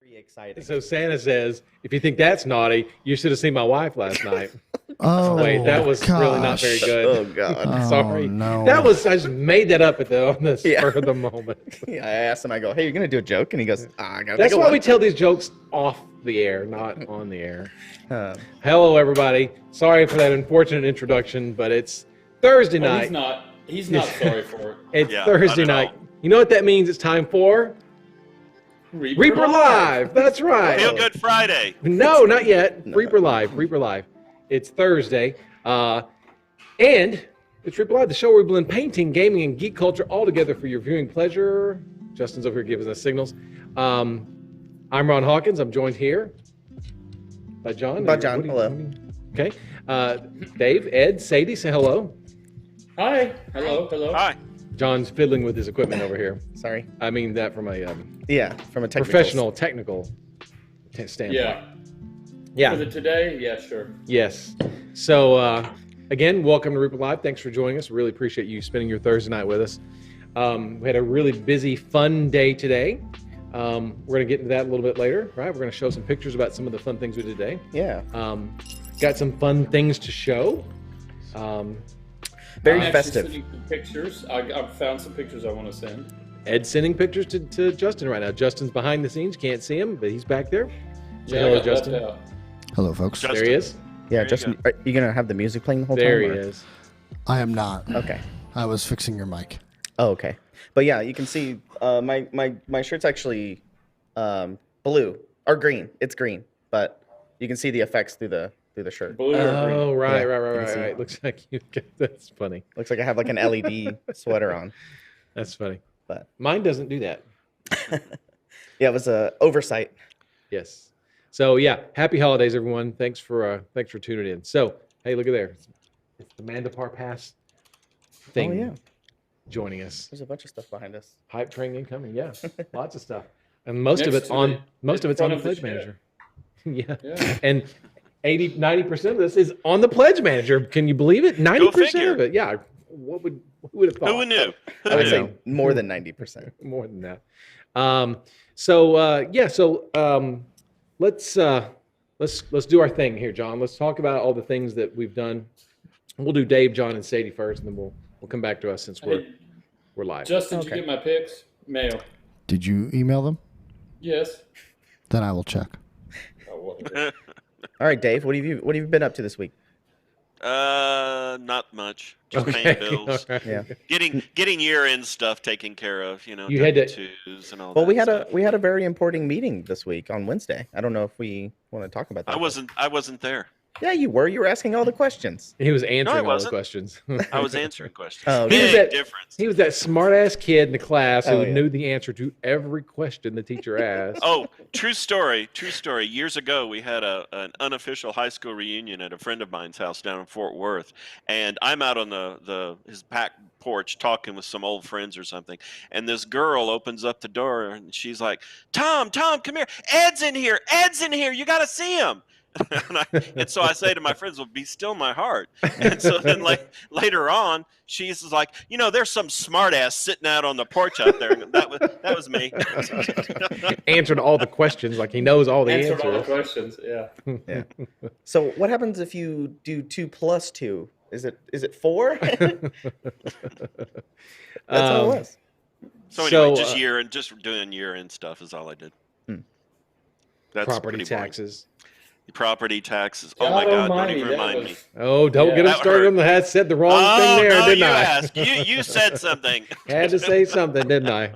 Exciting. So Santa says, if you think that's naughty, you should have seen my wife last night. Oh, wait, that was really not very good. Oh God. Sorry. No. That was, I just made that up on the spur of the moment. Yeah, I asked him, I go, hey, you're going to do a joke? And he goes, I got to That's why we tell these jokes off the air, not on the air. Uh, Hello, everybody. Sorry for that unfortunate introduction, but it's Thursday night. He's not sorry for it. It's Yeah, Thursday not at night. all. You know what that means? It's time for Reaper Live. That's right. Feel Good Friday. No, not yet. No. Reaper Live. It's Thursday. And it's Reaper Live, the show where we blend painting, gaming, and geek culture all together for your viewing pleasure. Justin's over here giving us signals. I'm Ron Hawkins. I'm joined here by John. By John, hello. Okay. Dave, Ed, Sadie, say hello. Hi. Hello. Hi. John's fiddling with his equipment over here. sorry. I mean that from a Yeah, from a technical standpoint. Yeah. Yeah. For the today, yeah, sure. Yes. So, again, welcome to Reaper Live. Thanks for joining us. Really appreciate you spending your Thursday night with us. We had a really busy, fun day today. We're going to get into that a little bit later, right? We're going to show some pictures about some of the fun things we did today. Yeah. Got some fun things to show. Very I'm festive. actually sending some pictures. I've found some pictures I want to send. Ed's sending pictures to Justin right now. Justin's behind the scenes. Can't see him, but he's back there. Say Yeah, I hello, got left Justin. out. Hello, folks. Justin. There he is. Yeah, There you Justin, are you going to have the music playing the whole There he time? or- is. I am not. Okay. I was fixing your mic. Oh, okay. But yeah, you can see my shirt's actually blue or green. It's green, but you can see the effects through the shirt. Blue or green. Oh, right, Yeah, right. you can see. Right. Looks like you get that's funny. Looks like I have like an LED sweater on. That's funny. But Mine doesn't do that. yeah, it was a oversight. Yes. So yeah, happy holidays, everyone. Thanks for tuning in. So hey, look at there. It's the Mandapar Pass thing. Oh yeah, Joining us. there's a bunch of stuff behind us. Hype train incoming. Yeah, lots of stuff, and most of Next it's to on the- most of in it's on front the of the Pledge shed. Manager. Yeah. Yeah. And 90% of this is on the Pledge Manager. Can you believe it? 90% figure. of it. Yeah. Who would have thought? Who knew? I would I say know. more than 90%. More than that. Let's do our thing here, John. Let's talk about all the things that we've done. We'll do Dave, John, and Sadie first, and then we'll come back to us since we're live. Justin, did Okay. you get my pics? Mail. Did you email them? Yes. Then I will check. Oh, whatever. All right, Dave, what have you been up to this week? Not much. Just paying bills. All right. Yeah. Getting year-end stuff taken care of. You know, You had to- W-2s and all Well, that stuff. we had a very important meeting this week on Wednesday. I don't know if we want to talk about that. I wasn't there. Yeah, you were. You were asking all the questions. He was answering all the wasn't. questions. I was answering questions. Oh, He was Big that- difference. He was that smart ass kid in the class who Oh, yeah. knew the answer to every question the teacher asked. Oh, true story. True story. Years ago, we had an unofficial high school reunion at a friend of mine's house down in Fort Worth, and I'm out on his back porch talking with some old friends or something, and this girl opens up the door and she's like, "Tom, come here. Ed's in here. You got to see him." And so I say to my friends, "Well, be still my heart." And so then later on, she's like, "There's some smart ass sitting out on the porch out there." And that was me. Answered all the questions like he knows all the Answered all the answers. questions. Yeah. Yeah. So what happens if you do 2 plus 2? Is it 4? That's all it was. So anyway, So, just doing year-end stuff is all I did. Hmm. That's property pretty boring. taxes. Property taxes. Oh my God! Don't even remind me. Oh, don't Yeah, get him that started hurt. on the hat. Said the wrong Oh, thing there, no, didn't you I? asked. You said something. Had to say something, didn't I?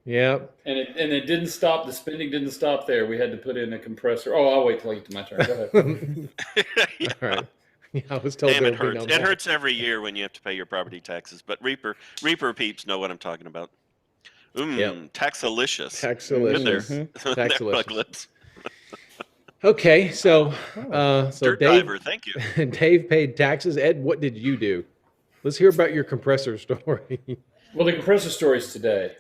Yep. And it didn't stop. The spending didn't stop there. We had to put in a compressor. Oh, I'll wait till I get to my turn. Go ahead. All right. Yeah, I was told Damn, there it would be hurts. no It more. hurts every year when you have to pay your property taxes. But Reaper peeps know what I'm talking about. Yep. Taxalicious. Taxalicious. Good there. Mhm. They're Taxalicious. like lips. Okay, so Dirt Dave, diver. Thank you. Dave paid taxes. Ed, what did you do? Let's hear about your compressor story. Well, the compressor story's today.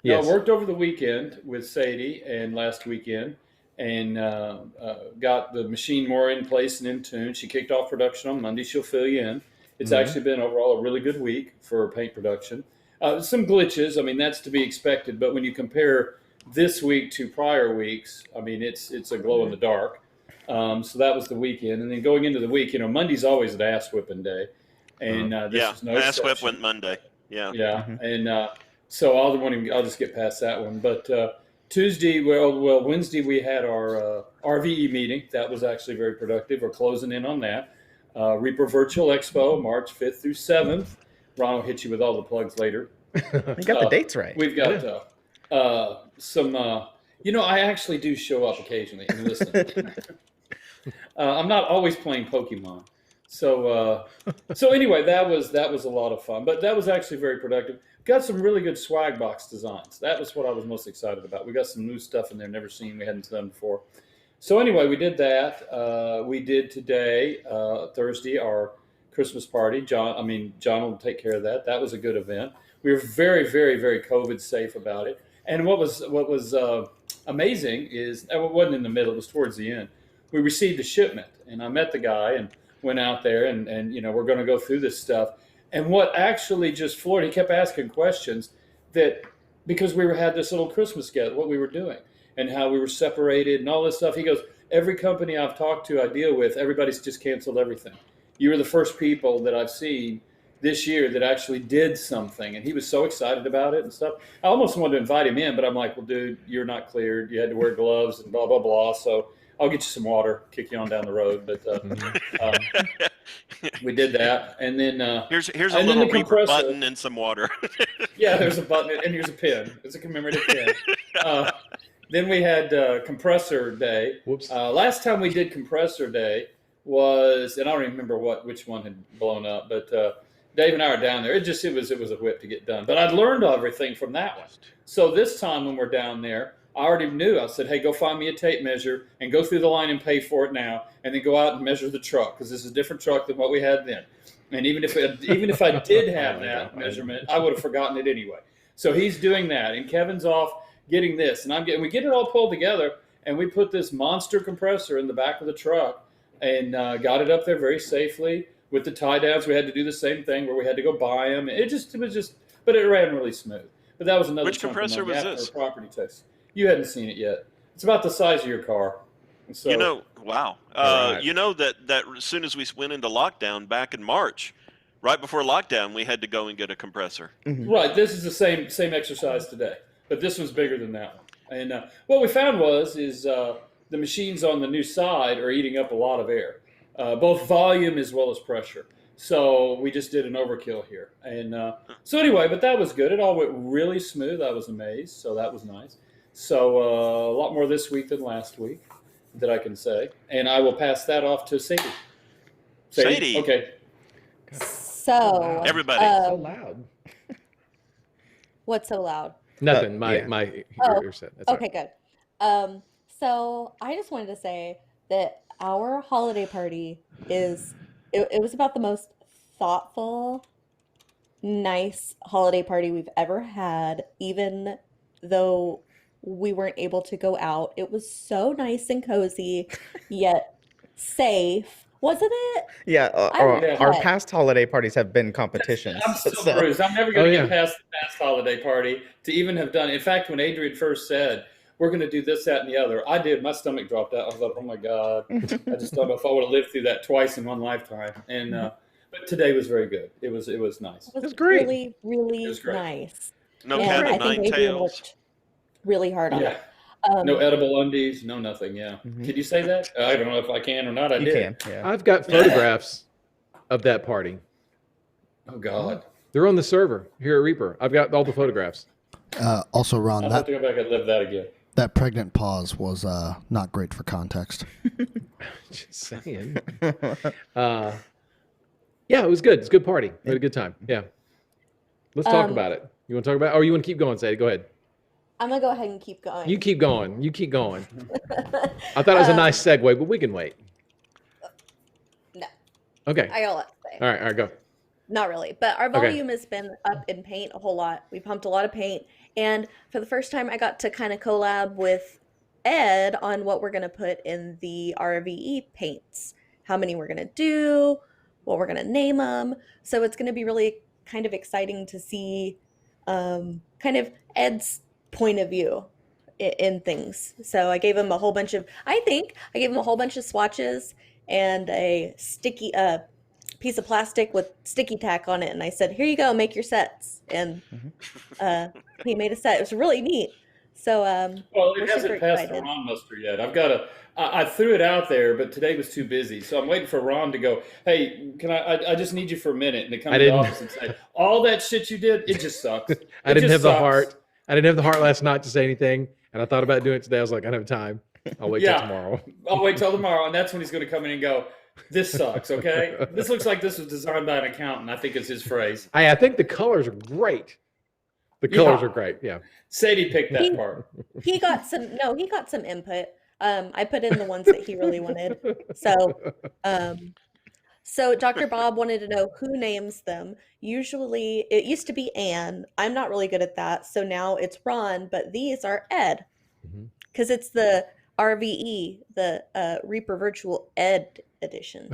Yes. No, I worked over the weekend with Sadie and last weekend and got the machine more in place and in tune. She kicked off production on Monday. She'll fill you in. It's Mhm. actually been overall a really good week for paint production. Some glitches. I mean, that's to be expected. But when you compare this week to prior weeks, I mean, it's a glow in the dark. So that was the weekend. And then going into the week, Monday's always an ass whipping day. And this Yeah. is no Ass whip exception. went Monday. Yeah. Yeah, and so I'll just get past that one. But Tuesday, well, Wednesday we had our RVE meeting. That was actually very productive. We're closing in on that. Reaper Virtual Expo, March 5th through 7th. Ron will hit you with all the plugs later. You got the dates right. We've got some. I actually do show up occasionally and listen. I'm not always playing Pokemon. So anyway, that was a lot of fun, but that was actually very productive. Got some really good swag box designs. That was what I was most excited about. We got some new stuff in there, never seen, we hadn't done before. So anyway, we did that. We did today, Thursday, our Christmas party. John will take care of that. That was a good event. We were very, very, very COVID safe about it. And what was amazing is, it wasn't in the middle, it was towards the end. We received a shipment, and I met the guy and went out there, and we're going to go through this stuff. And what actually just floored, he kept asking questions that, because we had this little Christmas get, what we were doing and how we were separated and all this stuff. He goes, every company I've talked to, I deal with, everybody's just canceled everything. You were the first people that I've seen this year that actually did something. And he was so excited about it and stuff. I almost wanted to invite him in, but I'm like, well, dude, you're not cleared. You had to wear gloves and blah, blah, blah. So I'll get you some water, kick you on down the road. But we did that. And then Here's a and then little the Reaper compressor. button and some water. Yeah, there's a button, and here's a pin. It's a commemorative pin. Then we had compressor day. Whoops. Last time we did compressor day was, and I don't even remember which one had blown up, but Dave and I are down there. It was a whip to get done. But I'd learned everything from that one. So this time when we're down there, I already knew. I said, hey, go find me a tape measure and go through the line and pay for it now, and then go out and measure the truck, because this is a different truck than what we had then. And even if I did have that measurement, I would have forgotten it anyway. So he's doing that, and Kevin's off getting this, and we get it all pulled together, and we put this monster compressor in the back of the truck and got it up there very safely with the tie downs. We had to do the same thing where we had to go buy them. But it ran really smooth. But that was another. Which compressor was this? Property test. You hadn't seen it yet. It's about the size of your car. So, Wow. Right. That as soon as we went into lockdown back in March, right before lockdown, we had to go and get a compressor. Right. This is the same exercise today, but this one's bigger than that one. And what we found is the machines on the new side are eating up a lot of air. both volume as well as pressure. So we just did an overkill here. And so anyway, but that was good. It all went really smooth. I was amazed. So that was nice. So a lot more this week than last week that I can say. And I will pass that off to Sadie. Sadie. Okay. So Everybody. So loud. what's so loud? Nothing. Yeah. My Oh, ear set. That's all Okay, good. So I just wanted to say that our holiday party it was about the most thoughtful, nice holiday party we've ever had, even though we weren't able to go out. It was so nice and cozy, yet safe, wasn't it? Yeah, I our, like our that. past holiday parties have been competitions. I'm still so- bruised. I'm never going to Oh, get past the past holiday party to even have done. In fact, when Adrian first said, we're going to do this, that, and the other, I did. My stomach dropped out. I was like, oh my God. I just don't know if I would have lived through that twice in one lifetime. And but today was very good. It was nice. It was That's great. really, really It was great. nice. No And cat I of nine think Adrian tails. worked really hard on Yeah. it. No edible undies, no nothing. Yeah. Mhm. Can you say that? I don't know if I can or not. I You did. can, yeah. I've got photographs of that party. Oh God. They're on the server here at Reaper. I've got all the photographs. Also, Ron, I'll have to go back and live that again. that pregnant pause was not great for context. Just saying. Yeah, it was good. It's a good party. We had a good time. Yeah. Let's talk about it. You want to talk about it? Or you want to keep going, Sadie? Go ahead. I'm gonna go ahead and keep going. You keep going. You keep going. I thought it was a nice segue, but we can wait. No, Okay. I got a lot to say. All right, go. Not really, but our Okay. volume has been up in paint a whole lot. We pumped a lot of paint, and for the first time, I got to kind of collab with Ed on what we're gonna put in the RVE paints, how many we're gonna do, what we're gonna name them. So it's gonna be really kind of exciting to see, kind of Ed's point of view in things. So I gave him a whole bunch of, I gave him a whole bunch of swatches and a sticky piece of plastic with sticky tack on it, and I said, "Here you go, make your sets." And he made a set. It was really neat. So Well, we're it hasn't super passed the excited. Ron muster yet. I've got to. I threw it out there, but today was too busy, so I'm waiting for Ron to go. Hey, can I just need you for a minute, and to come I to the didn't- office and say, all that shit you did, it just sucks. I didn't just have the sucks. heart. I didn't have the heart last night to say anything, and I thought about doing it today. I was like, I don't have time. I'll wait till Yeah. tomorrow. I'll wait till tomorrow, and that's when he's going to come in and go, "This sucks." Okay, this looks like this was designed by an accountant. I think it's his phrase. I think the colors are great. The colors are great. Yeah. Sadie picked that He- part. He got some input. I put in the ones that he really wanted. So Dr. Bob wanted to know who names them. Usually it used to be Anne. I'm not really good at that. So now it's Ron, but these are Ed. Mhm. Because it's the RVE, the Reaper Virtual Ed edition.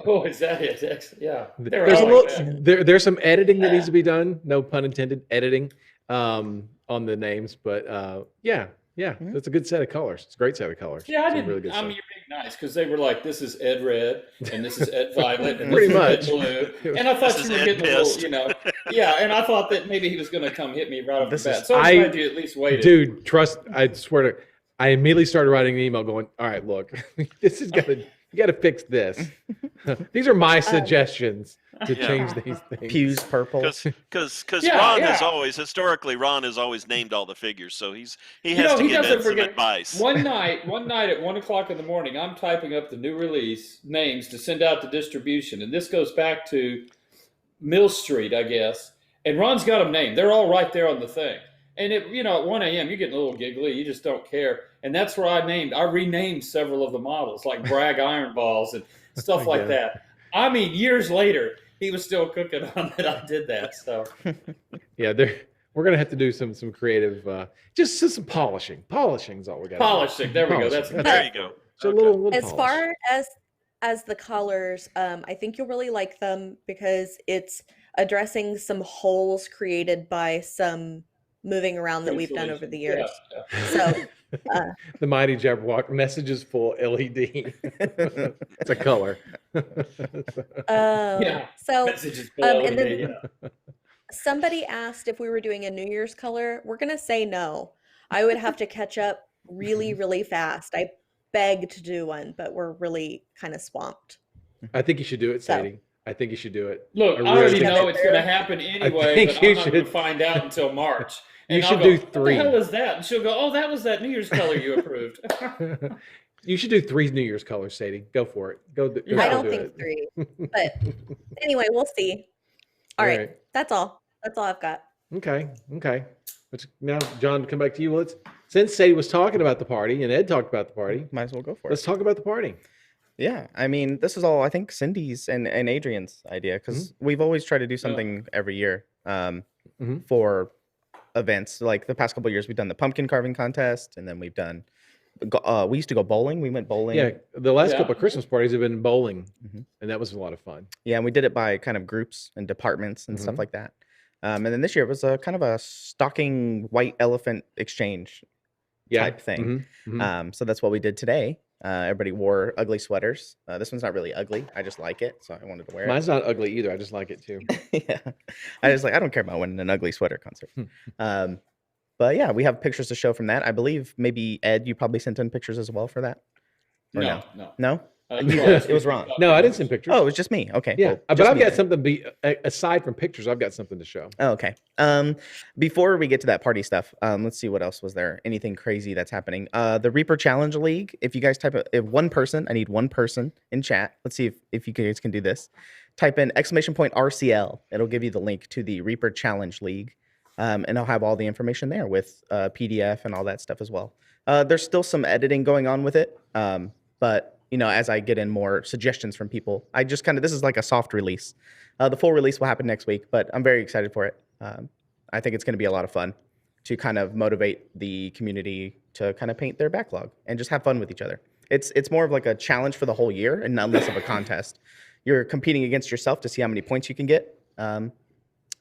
Oh, is that it? Yeah. They're There's a all little. like that. There's some editing that needs to be done. No pun intended. Editing on the names, but yeah, that's a good set of colors. It's a great set of colors. Yeah, I It's a didn't. really good I mean, set. you're being nice because they were like, "This is Ed Red, and this is Ed Violet, and Pretty this is much. Ed Blue." And I thought This you is were Ed getting a Pissed. little, yeah. And I thought that maybe he was going to come hit me right off This the is- bat. So I'm I- glad you at least waited. Dude, trust. I swear to. I immediately started writing an email going, "All right, look, this is gonna. You got to fix this. These are my suggestions to Yeah. change these things." Pugh's purple. Because Yeah, Ron has yeah. always historically Ron has always named all the figures, so he You has know, to he give doesn't Ed some forget. advice. One night at 1:00 in the morning, I'm typing up the new release names to send out to distribution, and this goes back to Mill Street, I guess. And Ron's got them named; they're all right there on the thing. And at 1 a.m., you're getting a little giggly. You just don't care. And that's where I renamed several of the models, like Bragg Iron Balls and stuff like Yeah. that. I mean, years later, he was still cooking on that I did that. So Yeah, we're gonna have to do some creative, just some polishing. Polishing's all we got. polishing. There we go. That's There you go. So a Okay. little As polish. far as the colors, I think you'll really like them because it's addressing some holes created by some moving around that we've done over the years. Yeah. So The mighty Jabberwock messages full LED. It's a color. Yeah. So Messages and then- yeah. somebody asked if we were doing a New Year's color. We're gonna say no. I would have to catch up really, really fast. I beg to do one, but we're really kind of swamped. I think you should do it, So- Sadie. I think you should do it. Look, I really already think- know it's going to happen anyway, think but you I'm not going should- to find out until March. You And should I'll do go, 3. What the hell is that? And she'll go, oh, that was that New Year's color you approved. You should do 3 New Year's colors, Sadie. Go for it. Go. Yeah. I go don't do think it. 3, but anyway, we'll see. All right. Right. That's all. That's all I've got. Okay. Now, John, come back to you. Since Sadie was talking about the party and Ed talked about the party, Might as well go for let's it. talk about the party. Yeah, I mean, this is all I think Cindy's and Adrian's idea because we've always tried to do something every year Mhm. for events. Like the past couple of years, we've done the pumpkin carving contest, and then we've done. We used to go bowling. We went bowling. Yeah, the last Yeah. couple of Christmas parties have been bowling, Mhm. and that was a lot of fun. Yeah, and we did it by kind of groups and departments and stuff Mhm. like that. And then this year it was a kind of a stocking white elephant exchange Yeah. type thing. Mhm, mhm. So that's what we did today. Everybody wore ugly sweaters. This one's not really ugly. I just like it, so I wanted to wear Mine's not ugly either. I just like it too. it. Yeah, I don't care about winning an ugly sweater concert. But yeah, we have pictures to show from that. I believe maybe Ed, you probably sent in pictures as well for that. Or no. No? It was Ron. No, I didn't send pictures. Oh, it was just me. Okay. yeah, well, but just I've me got then. something aside from pictures. I've got something to show. Oh, okay. Before we get to that party stuff, let's see what else was there. Anything crazy that's happening? The Reaper Challenge League. If you guys if one person, I need one person in chat. Let's see if you guys can do this. Type in !RCL. It'll give you the link to the Reaper Challenge League, and I'll have all the information there with PDF and all that stuff as well. There's still some editing going on with it, but as I get in more suggestions from people, I just this is like a soft release. The full release will happen next week, but I'm very excited for it. I think it's going to be a lot of fun to kind of motivate the community to kind of paint their backlog and just have fun with each other. It's more of like a challenge for the whole year and not less of a contest. You're competing against yourself to see how many points you can get, and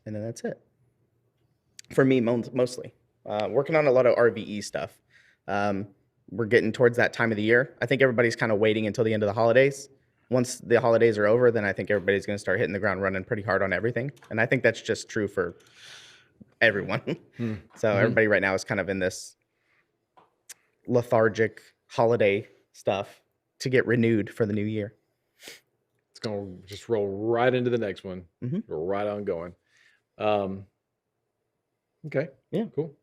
then that's it. For me, mostly. Working on a lot of RVE stuff. We're getting towards that time of the year. I think everybody's kind of waiting until the end of the holidays. Once the holidays are over, then I think everybody's going to start hitting the ground running pretty hard on everything. And I think that's just true for everyone. So everybody right now is kind of in this lethargic holiday stuff to get renewed for the new year. It's gonna just roll right into the next one. Mhm. Go right on going. Okay. Yeah. Cool.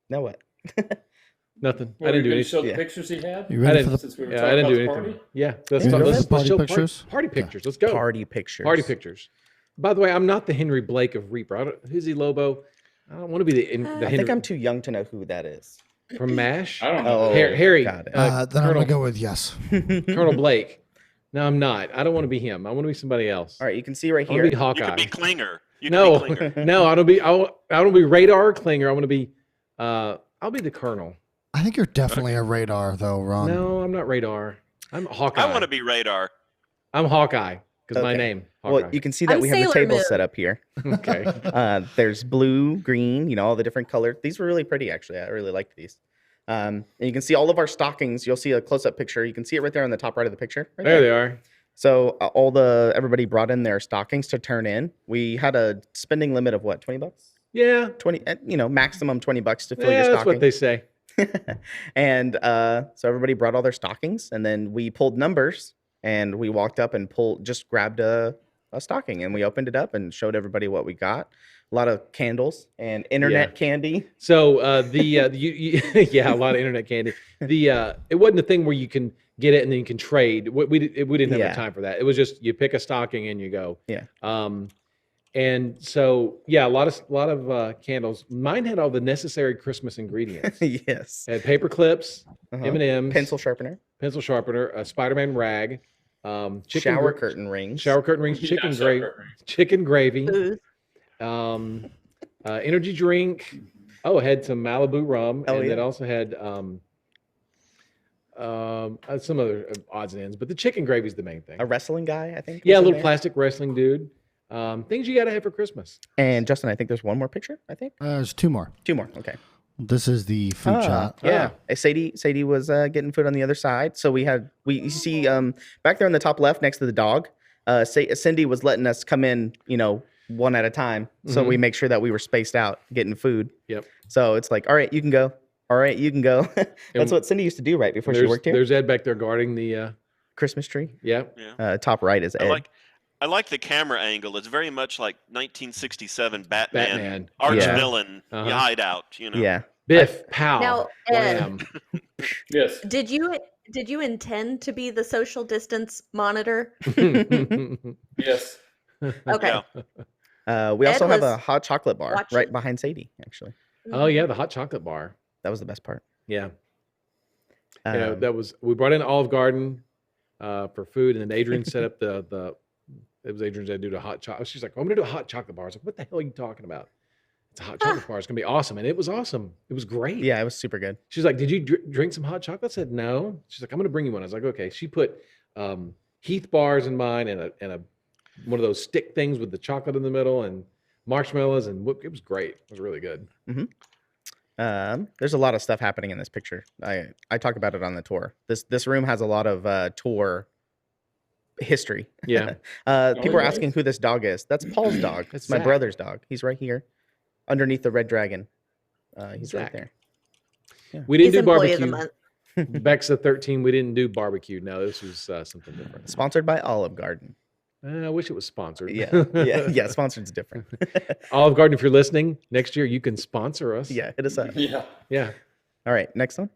Now what? Nothing. Well, I didn't do you anything. show the Yeah. pictures he had? You I ready didn't- for the Since we were Yeah, I talking didn't do about the anything. party? Yeah, let's You go. ready Let's, for let's party show pictures? Party Yeah. pictures. Let's go. Party pictures. Party pictures. By the way, I'm not the Henry Blake of Reaper. Who's he, Lobo? I don't want to be the I Henry think I'm too young to know who that is. from MASH. I don't know. Oh, Harry. got it. Then I'm Colonel, gonna go with yes. Colonel Blake. No, I'm not. I don't want to be him. I want to be somebody else. All right, you can see right I want to be here. You Hawkeye. could be Klinger. You No, could be Klinger. no, I don't be. I don't be Radar or Klinger. I want to be. I'll be the Colonel. I think you're definitely a radar, though, Ron. No, I'm not Radar. I'm Hawkeye. I want to be Radar. I'm Hawkeye because my Okay. name. Hawkeye. Well, you can see that I'm we have the Sailor table Moon. set up here. Okay. There's blue, green, all the different colors. These were really pretty, actually. I really liked these. And you can see all of our stockings. You'll see a close-up picture. You can see it right there on the top right of the picture. Right There they are. So everybody brought in their stockings to turn in. We had a spending limit of what, $20? Yeah. 20, maximum $20 to fill Yeah, your that's stocking. what they say. And so everybody brought all their stockings, and then we pulled numbers, and we walked up and just grabbed a stocking, and we opened it up and showed everybody what we got. A lot of candles and internet candy. So yeah, a lot of internet candy. It wasn't a thing where you can get it and then you can trade. We didn't have Yeah. the time for that. It was just you pick a stocking and you go. Yeah. And so yeah, a lot of candles. Mine had all the necessary Christmas ingredients. Yes. It had paper clips, Uh-huh. M&Ms, Pencil sharpener, pencil sharpener, a Spider-Man rag, chicken shower curtain rings. shower curtain rings, Yeah, chicken shower gravy, curtain rings. chicken gravy, Booze. energy drink. Oh, it had some Malibu rum, Oh, and yeah. it also had some other odds and ends. But the chicken gravy is the main thing. A wrestling guy, I think. Yeah, a was in little there. plastic wrestling dude. Things you got to have for Christmas. And Justin, I think there's one more picture. I think There's two more. 2 more. Okay. This is the food chat. Yeah. Sadie was getting food on the other side. So you see back there on the top left next to the dog, Cindy was letting us come in, one at a time. So we make sure that we were spaced out getting food. Yep. So it's like, all right, you can go. All right, you can go. That's what Cindy used to do right before she worked here. There's Ed back there guarding the Christmas tree. yeah. Top right is Ed. I like the camera angle. It's very much like 1967 Batman. Yeah. Arch villain hideout. You know. Yeah. Biff, pow. Now, Ed, wham. Yes. did you intend to be the social distance monitor? Yes. Okay. Yeah. We Ed also have a was hot chocolate bar watching. right behind Sadie. Actually, Oh yeah, the hot chocolate bar. that was the best part. Yeah. Um, We brought in Olive Garden for food, and then Adrian set up it was Adrian's idea to do the hot chocolate. She's like, I'm gonna do a hot chocolate bar. I was like, what the hell are you talking about? It's a hot chocolate bar. It's gonna be awesome. And it was awesome. It was great. yeah, it was super good. She's like, did you drink some hot chocolate? I said, no. She's like, I'm gonna bring you one. I was like, okay. She put Heath bars in mine and a one of those stick things with the chocolate in the middle and marshmallows and it was great. It was really good. There's a lot of stuff happening in this picture. I talk about it on the tour. This room has a lot of tour history. Yeah. People are nice. asking who this dog is. That's Paul's dog. It's my Zach. brother's dog. He's right here, underneath the red dragon. He's Zach. right there. We didn't He's do employee of the barbecue. month. Bex the 13, we didn't do barbecue. No, this was something different. Sponsored by Olive Garden. I wish it was sponsored. Yeah. Sponsored's different. Olive Garden, if you're listening, next year you can sponsor us. Yeah, hit us up. Yeah. Yeah. All right, next one.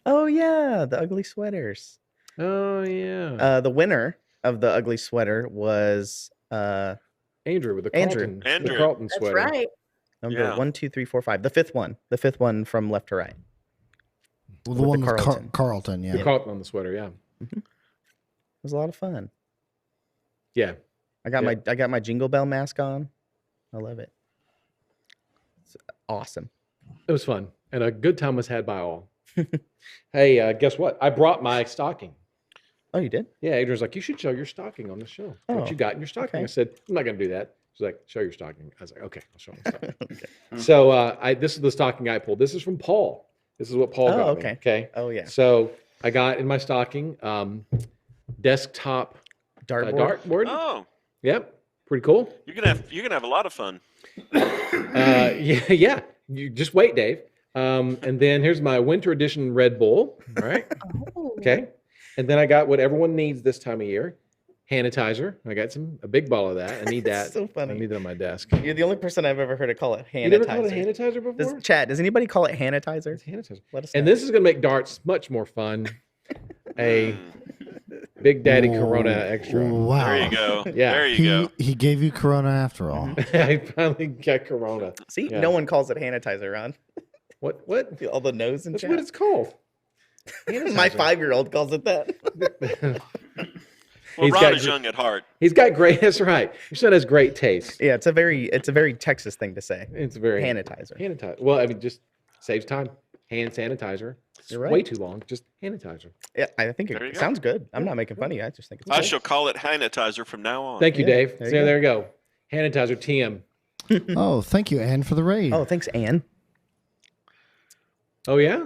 Oh yeah, the ugly sweaters. Oh yeah. The winner of the ugly sweater was Andrew with the Andrew. Carlton, the Andrew. Carlton That's sweater. right. number Yeah. 1, 2, 3, 4, 5. The fifth one from left to right. Well, With the the one with Carlton. Carlton, The yeah. Carlton on the sweater, yeah. It was a lot of fun. Yeah. I got Yeah. my Jingle Bell mask on. I love it. It's awesome. It was fun. And a good time was had by all. Hey, guess what? I brought my stocking. Oh, you did? Yeah, Adrian's like, you should show your stocking on the show. What Oh, you got in your stocking? okay. I said, I'm not going to do that. She's like, show your stocking. I was like, okay, I'll show my stocking. Okay. So this is the stocking I pulled. This is from Paul. This is what Paul Oh, got okay. me. Okay. Oh yeah. So I got in my stocking desktop Dartboard. dartboard. Oh, Yep. Pretty cool. you're gonna have a lot of fun. Yeah. You just wait, Dave. And then here's my winter edition Red Bull. All right. Oh. Okay. And then I got what everyone needs this time of year, sanitizer. I got a big ball of that. I need that. So funny. I need that on my desk. You're the only person I've ever heard it call it You never called it sanitizer. sanitizer before? Does anybody call it sanitizer? It's sanitizer. Let us And know. this is going to make darts much more fun. A Big Daddy Corona Extra. Wow. There you go. Yeah. There you go. He gave you Corona after all. I finally got Corona. See, Yeah. no one calls it sanitizer, Ron. What? All the nose and That's chat. what it's called. My Sanitizer. 5-year-old calls it that. Well, He's Ron got is gr- young at heart. He's got great. That's right. Your son has great taste. Yeah, it's a very Texas thing to say. It's very Sanitizer. Sanitizer. Well, I mean, just saves time. Hand sanitizer. It's You're right. way too long. Just sanitizer. Yeah, I think There you it go. sounds good. I'm not making fun of you. I just think it's I cool. shall call it sanitizer from now on. Thank you, Yeah, Dave. there So you there you go. Sanitizer TM. Oh, thank you, Anne, for the raid. Oh, thanks, Anne. Oh yeah.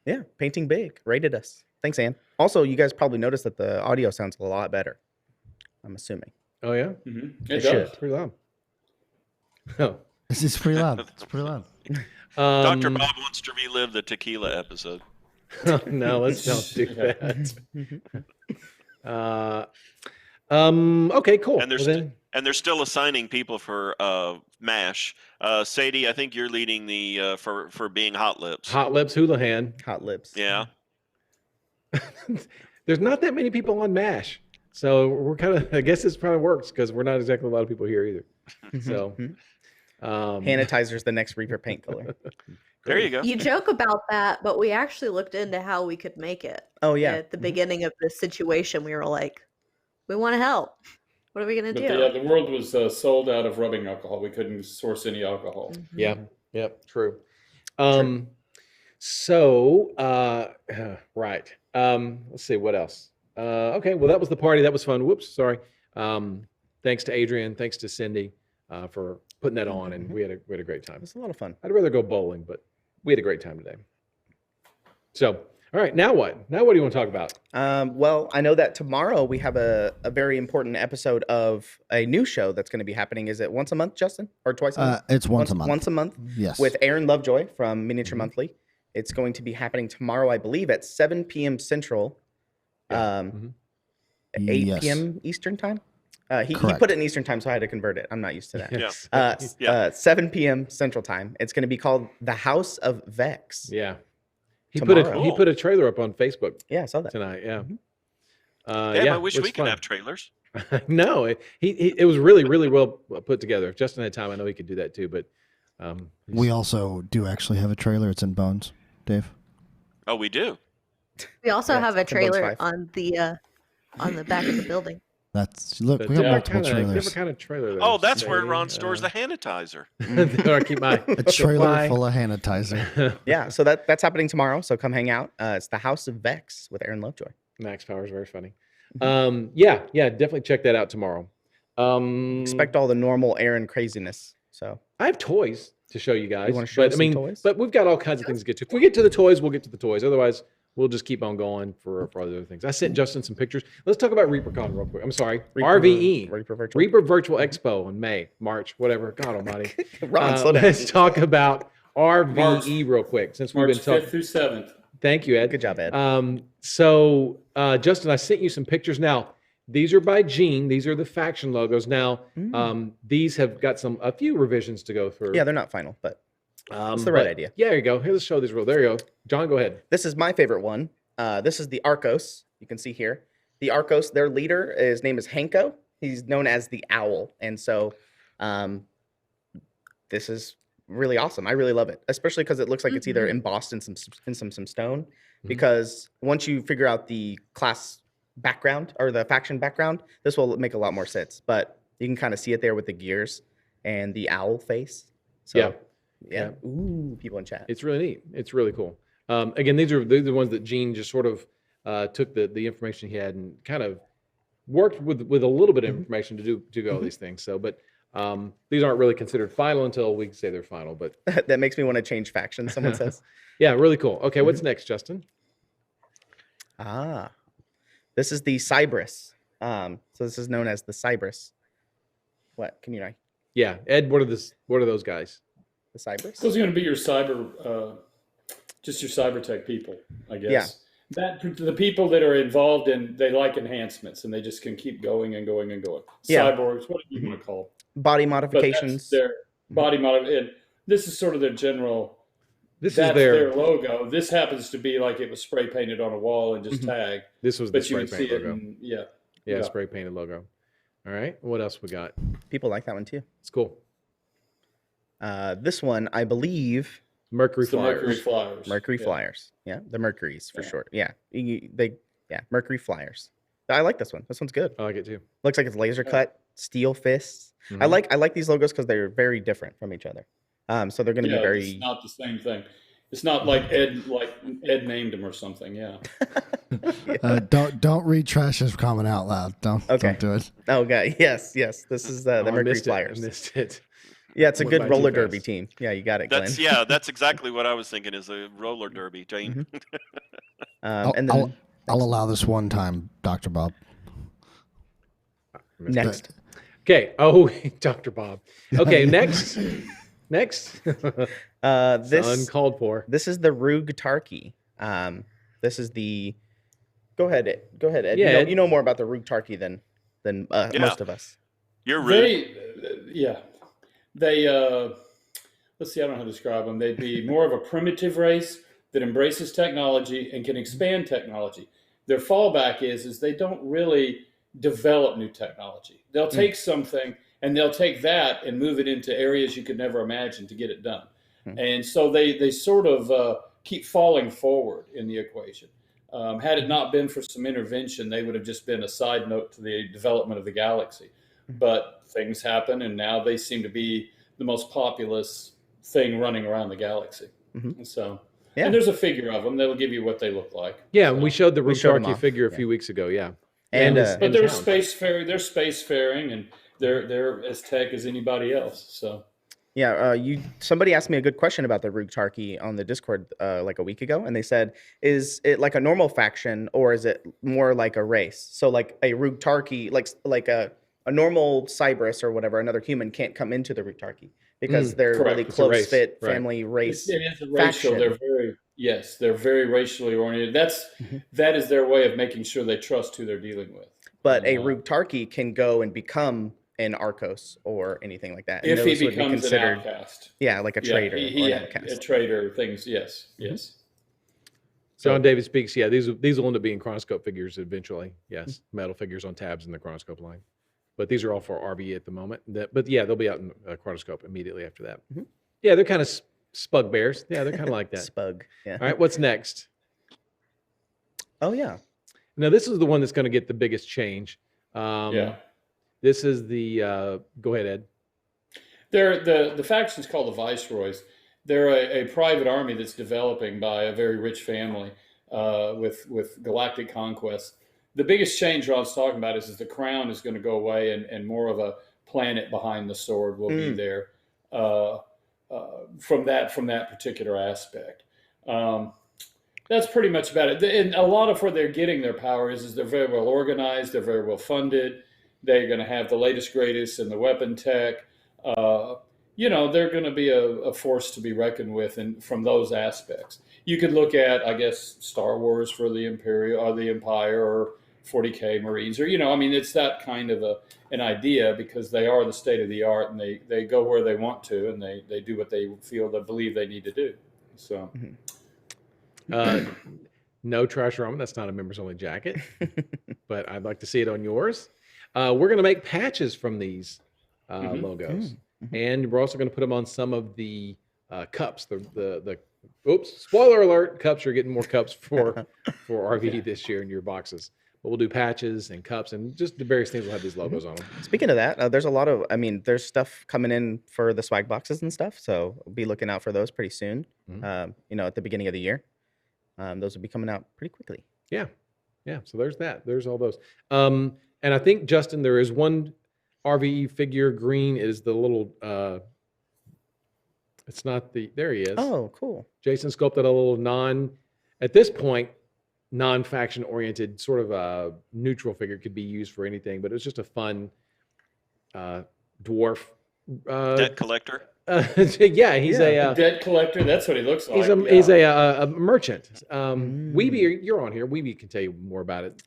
Yeah, painting big. Rated us. Thanks, Anne. Also, you guys probably noticed that the audio sounds a lot better. I'm assuming. Oh yeah. Mm-hmm. It It should. does. Pretty loud. Oh. It's pretty loud. It's pretty loud. Dr. Bob wants to relive the tequila episode. No, let's don't do Yeah. that. Okay, cool. And there's Well, then, and they're still assigning people for MASH. Sadie, I think you're leading the for being Hot Lips. Hot Lips Houlihan. Hot lips. Yeah. There's not that many people on MASH. So we're kind of, I guess this probably works because we're not exactly a lot of people here either. So, Sanitizer's the next Reaper paint color. There you go. You joke about that, but we actually looked into how we could make it. Oh yeah. At the beginning of this situation, we were like, we want to help. What are we going to But do? the world was sold out of rubbing alcohol. We couldn't source any alcohol. yeah, yep, true. So, right. Let's see, what else? Okay, well, that was the party. That was fun. Whoops, sorry. Thanks to Adrian. Thanks to Cindy for putting that on, and we had a great time. It was a lot of fun. I'd rather go bowling, but we had a great time today. So, All right, now what? Now what do you want to talk about? Well, I know that tomorrow we have a very important episode of a new show that's going to be happening. Is it once a month, Justin, or twice a month? It's once a month. Once a month. Yes. With Aaron Lovejoy from Miniature Monthly. It's going to be happening tomorrow, I believe, at 7 p.m. Central, 8 Yes. p.m. Eastern time. He Correct. put it in Eastern time, so I had to convert it. I'm not used to that. Yes. 7 p.m. Central time. It's going to be called The House of Vex. Yeah. He Tomorrow. put a trailer up on Facebook Yeah, I saw that. tonight. Yeah. Damn, I wish looks we could fun. have trailers. No, it was really, really well put together. If Justin had time, I know he could do that too. But We also do actually have a trailer. It's in Bones, Dave. Oh, we do. We also Yeah, have a it's in Bones trailer 5. on the back of the building. Look, we got multiple trailers. Different kind of trailer. There, Oh, that's where Sadie. Ron stores the sanitizer. I keep my A trailer supply. full of sanitizer. Yeah, so that's happening tomorrow. So come hang out. It's The House of Vex with Aaron Lovejoy. Max Power is very funny. Yeah, definitely check that out tomorrow. Expect all the normal Aaron craziness. So I have toys to show you guys. You wanna show but us I some mean, toys? but we've got all kinds of things to get to. If we get to the toys, we'll get to the toys. Otherwise, we'll just keep on going for other things. I sent Justin some pictures. Let's talk about ReaperCon real quick. I'm sorry, RVE, Reaper Virtual. Reaper Virtual Expo in March, whatever. God Almighty. Ron, slow down. Let's talk about RVE real quick, since we've March been talking. 5th through 7th. Thank you, Ed. Good job, Ed. Justin, I sent you some pictures. Now, these are by Gene. These are the faction logos. Now, these have got a few revisions to go through. Yeah, they're not final, but it's the right idea. Yeah, there you go. Here, let's show these real. There you go. John, go ahead. This is my favorite one. This is the Arcos. You can see here. The Arcos, their leader, his name is Hanko. He's known as the Owl. And so this is really awesome. I really love it, especially because it looks like it's either embossed in some stone. Because once you figure out the class background or the faction background, this will make a lot more sense. But you can kind of see it there with the gears and the owl face. So, yeah. Ooh, people in chat. It's really neat. It's really cool. Again, these are the ones that Gene just sort of took the information he had and kind of worked with a little bit of information to do all these things. So, but these aren't really considered final until we say they're final. But That makes me want to change factions, someone says. yeah, really cool. Okay, what's next, Justin? This is the Cybris. So this is known as the Cybris. What? Can you know? Yeah, Ed, what are those guys? The Cybris? Those are going to be your just your cyber tech people, I guess. Yeah. That the people that are involved in, they like enhancements and they just can keep going and going and going. Yeah. Cyborgs, what do you want to call them? Body But modifications. that's their body model. And this is sort of their general. This That's is their their logo. This happens to be like it was spray painted on a wall and just tagged. This was the But you spray can see paint it. logo. And, yeah. Yeah, spray painted logo. All right, what else we got? People like that one too. It's cool. This one, I believe, Mercury It's the Flyers. Mercury Flyers. Mercury Yeah. Flyers. Yeah, the Mercuries for Yeah. short. Yeah, Mercury Flyers. I like this one. This one's good. I like it too. Looks like it's laser cut, steel fists. I like these logos because they're very different from each other. So they're going to be very. It's not the same thing. It's not like Ed named him or something. Yeah. Don't read Trash's comment out loud. Don't do it. Oh god, yes. This is the Oh, I Mercury missed it. I Flyers. missed it. Yeah, it's a Went good by roller too derby fast. team. Yeah, you got it, Glenn. That's exactly what I was thinking is a roller derby, Jane. And then I'll allow this one time, Dr. Bob. next. Okay. Oh, Dr. Bob. Okay, next. Next. This Uncalled for. This is the Rug Tarky. This is the. Go ahead, Ed. Yeah, You know more about the Rug Tarky than most of us. You're rude. They let's see, I don't know how to describe them. They'd be more of a primitive race that embraces technology and can expand technology. Their fallback is they don't really develop new technology. They'll take something and they'll take that and move it into areas you could never imagine to get it done. And so they sort of keep falling forward in the equation. Had it not been for some intervention, they would have just been a side note to the development of the galaxy. But things happen, and now they seem to be the most populous thing running around the galaxy. And so, and there's a figure of them. They'll give you what they look like. Yeah, and we showed the showed 'em Rutarki off, figure a few weeks ago. Yeah, And, But they're spacefaring, and they're as tech as anybody else. So Yeah, somebody asked me a good question about the Rogue Tarky on the Discord like a week ago, and they said, "Is it like a normal faction or is it more like a race?" So like a Rogue Tarky, like a normal Cyberus or whatever, another human can't come into the Rogue Tarky because they're Correct. really It's a close race, fit right. family race. It is a racial. faction. They're very racially oriented. That is their way of making sure they trust who they're dealing with. But a And, Rogue Tarky can go and become an Arcos or anything like that. And if he those would be becomes an considered, outcast, yeah, like a traitor or an a outcast. traitor. Things, yes, yes. John David speaks. Yeah, these will end up being Chronoscope figures eventually. Yes, metal figures on tabs in the Chronoscope line. But these are all for RVE at the moment. But yeah, they'll be out in Chronoscope immediately after that. Yeah, they're kind of spug bears. Yeah, they're kind of like that. Spug. Yeah. All right, what's next? Oh yeah. Now this is the one that's going to get the biggest change. Yeah. This is the. Go ahead, Ed. They're the faction's called the Viceroys. They're a private army that's developing by a very rich family with galactic conquest. The biggest change Ron's talking about is the crown is going to go away and more of a planet behind the sword will be there from that particular aspect. That's pretty much about it. And a lot of where they're getting their power is they're very well organized, they're very well funded. They're going to have the latest, greatest in the weapon tech. They're going to be a force to be reckoned with, and from those aspects, you could look at, I guess, Star Wars for the Imperial or the Empire, or 40K Marines, or it's that kind of an idea, because they are the state of the art, and they go where they want to, and they do what they believe they need to do. So, no Trash Ramen. That's not a members only jacket, but I'd like to see it on yours. We're going to make patches from these logos, and we're also going to put them on some of the cups. The oops, spoiler alert! Cups, you're getting more cups for RVD this year in your boxes. But we'll do patches and cups and just the various things will have these logos on them. Speaking of that, there's a lot of, there's stuff coming in for the swag boxes and stuff. So be looking out for those pretty soon. At the beginning of the year, those will be coming out pretty quickly. Yeah. So there's that. There's all those. And I think, Justin, there is one RVE figure. Green is the little. It's not the. There he is. Oh, cool. Jason sculpted a little at this point, non-faction oriented sort of a neutral figure. Could be used for anything, but it was just a fun dwarf. Debt collector. Yeah, he's a debt collector. That's what he looks like. He's a merchant. Weeby, you're on here. Weeby can tell you more about it.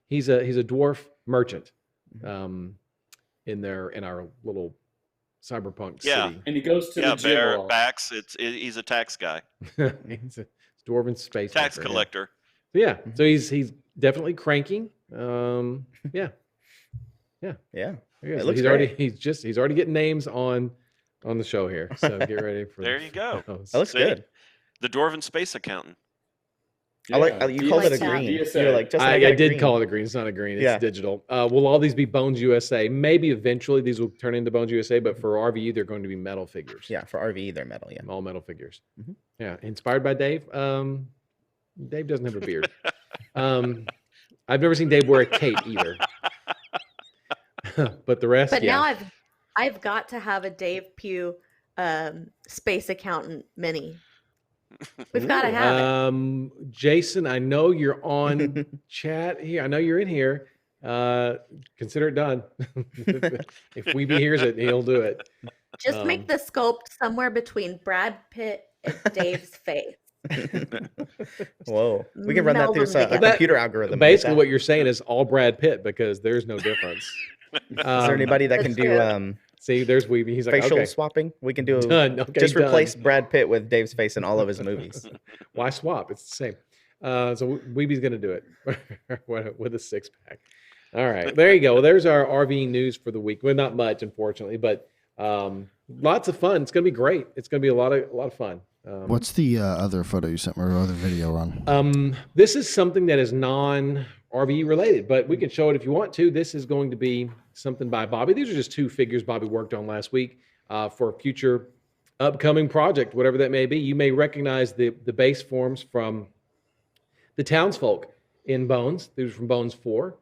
He's a dwarf merchant in our little cyberpunk city. And he goes to the bear gym. backs. He's a tax guy. He's a dwarven space Tax worker, collector. Yeah. So he's definitely cranking. Yeah. It looks great. He's already getting names on the show here. So get ready for There you go. That looks good. The Dwarven Space Accountant. I like you called it a green. You're like, just I did call it a green. It's not a green. It's digital. Will all these be Bones USA? Maybe eventually these will turn into Bones USA, but for RVE they're going to be metal figures. Yeah, for RVE they're metal. Yeah, all metal figures. Yeah, inspired by Dave. Dave doesn't have a beard. I've never seen Dave wear a cape either. But the rest. But now I've got to have a Dave Pugh space accountant mini. We've got to have it. Jason, I know you're on chat here. I know you're in here. Consider it done. If Weeby hears it, he'll do it. Just make the sculpt somewhere between Brad Pitt and Dave's face. Whoa, we can run that through a computer algorithm. Basically, what you're saying is all Brad Pitt, because there's no difference. Is there anybody that can do see, there's Weeby. He's like, facial swapping. We can do done. Okay, just replace Brad Pitt with Dave's face in all of his movies. Why swap? It's the same. So Weeby's gonna do it with a 6-pack. All right, there you go. Well, there's our RV news for the week. Well, not much, unfortunately, but lots of fun. It's gonna be great. It's gonna be a lot of fun. What's the other photo you sent me, or other video on? This is something that is non-RVE related, but we can show it if you want to. This is going to be something by Bobby. These are just 2 figures Bobby worked on last week for a future upcoming project, whatever that may be. You may recognize the base forms from the townsfolk in Bones. These are from Bones 4.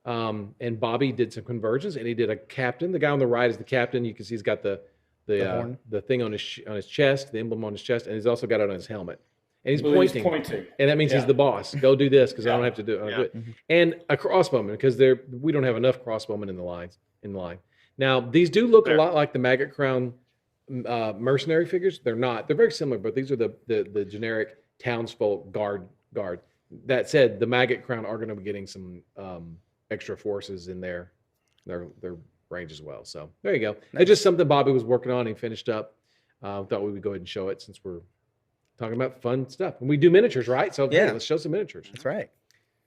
And Bobby did some conversions, and he did a captain. The guy on the right is the captain. You can see he's got the horn? the thing on his chest, the emblem on his chest, and he's also got it on his helmet. And he's Well, pointing, and that means he's Yeah. the boss. Go do this because I don't Yeah. have to do it. I'll Yeah. do it. Mhm. And a crossbowman because we don't have enough crossbowmen in the line. Now these do look a Fair. lot like the Maggot Crown mercenary figures. They're not. They're very similar, but these are the generic townsfolk guard. That said, the Maggot Crown are going to be getting some extra forces in their range as well. So there you go. It's just something Bobby was working on. He finished up. Thought we would go ahead and show it since we're talking about fun stuff. And we do miniatures, right? So Yeah. hey, let's show some miniatures. That's right.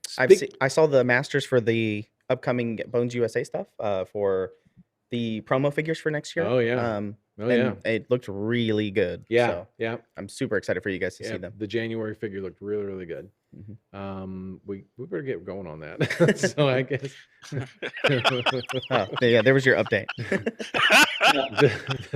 Speak- I saw the masters for the upcoming Bones USA stuff for the promo figures for next year. Oh, yeah. And it looked really good. Yeah, So yeah, I'm super excited for you guys to yeah. see them. The January figure looked really, really good. Mhm. We better get going on that. So I guess. Oh, yeah, there was your update.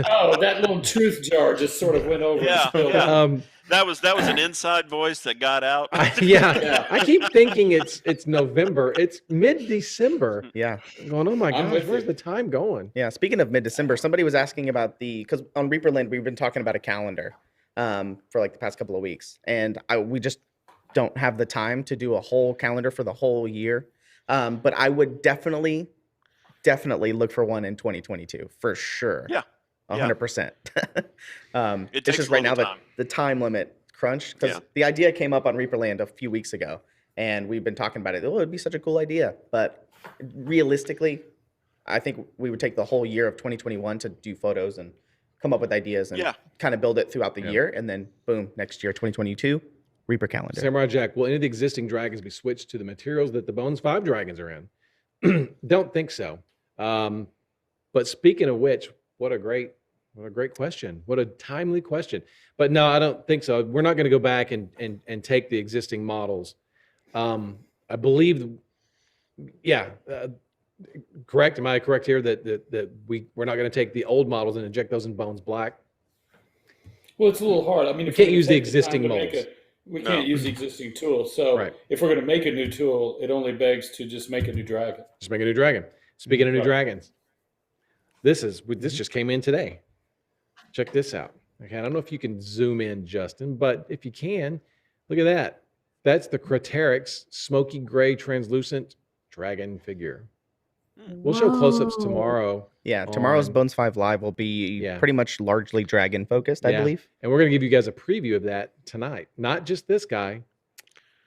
Oh, that little tooth jar just sort of went over. Yeah, and spilled yeah. out. That was an inside voice that got out. Yeah, I keep thinking it's November. It's mid-December. Yeah. Going, oh my I'm gosh, with where's you. the time going? Yeah. Speaking of mid-December, somebody was asking about because on Reaperland, we've been talking about a calendar for like the past couple of weeks. And we just don't have the time to do a whole calendar for the whole year. But I would definitely look for one in 2022 for sure. Yeah. 100%. It It's takes just a right little now time. the time limit crunch because Yeah. the idea came up on Reaperland a few weeks ago and we've been talking about it. Oh, it'd be such a cool idea. But realistically, I think we would take the whole year of 2021 to do photos and come up with ideas and Yeah. kind of build it throughout the Yeah. year. And then boom, next year, 2022, Reaper calendar. Samurai Jack, will any of the existing dragons be switched to the materials that the Bones 5 dragons are in? Don't think so. But speaking of which, what a great question. What a timely question. But no, I don't think so. We're not going to go back and take the existing models. I believe, correct. Am I correct here that we're not going to take the old models and inject those in Bones Black? Well, it's a little hard. I mean, We if we're can't gonna use the take time existing to make molds. we No. can't use the existing tool. So Right. if we're going to make a new tool, it only begs to just make a new dragon. Just make a new dragon. Speaking of new Right. dragons, this just came in today. Check this out. Okay, I don't know if you can zoom in, Justin, but if you can, look at that. That's the Kraterix smoky gray translucent dragon figure. We'll show close-ups Whoa. tomorrow, Yeah. Tomorrow's on- Bones 5 Live will be Yeah. pretty much largely dragon focused, I Yeah. believe. and we're going to give you guys a preview of that tonight. Not just this guy.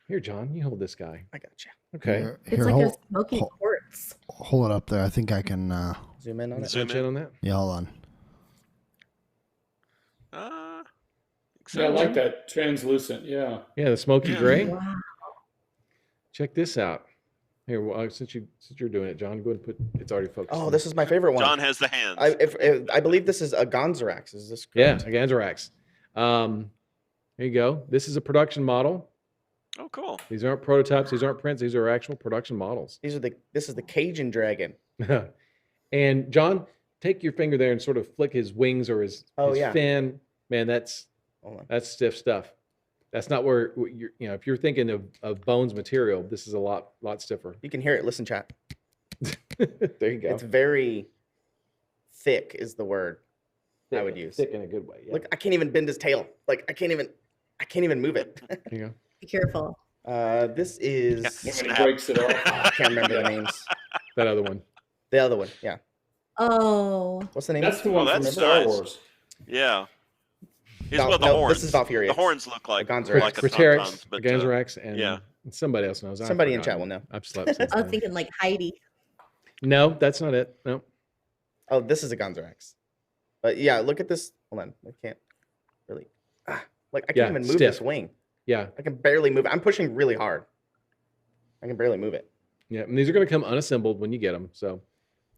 Here, John, you hold this guy. I got you. Okay. Here, It's here, like hold, a smoky hold- quartz. hold it up there. I think I can. Zoom in on it. Zoom Punch in in. on that. Yeah, hold on. Uh, Yeah, I like that translucent. Yeah. Yeah, the smoky Yeah. gray. Wow. Check this out. Here, well, since you're doing it, John, go ahead and put. It's already focused. Oh, on this is my favorite one. John has the hands. I believe this is a Gonzarax. Is this Yeah, correct? a Ganzarax. Here you go. This is a production model. Oh, cool. These aren't prototypes. These aren't prints. These are actual production models. This is the Cajun Dragon. And John, take your finger there and sort of flick his wings or his Yeah. fin. Man, that's Hold on. stiff stuff. That's not where you're. If you're thinking of Bones material, this is a lot stiffer. You can hear it. Listen, chat. There you go. It's very thick is the word I would use. Thick in a good way. Yeah. Look, I can't even bend his tail. Like I can't even move it. Here you go. Be careful. This is Yeah. When Snap. it breaks it off. I can't remember the names. That other one. The other one. Yeah. Oh. What's the name? That's the one from that's Star nice. Wars. Yeah. He's No, got the no, horns. this is Belfurion. The horns look like Gonzarax. like a Kraterix, tauntaun's, but Ganzarax, and yeah. somebody else knows. I've Somebody in forgotten. chat will know. I've slept since I was then. thinking like Heidi. No, that's not it. No. Oh, this is a Gonzarax. But yeah, look at this. Hold on. I can't really. Like I can't Yeah, even move stiff. this wing. Yeah. I can barely move it. I'm pushing really hard. I can barely move it. Yeah. And these are going to come unassembled when you get them. So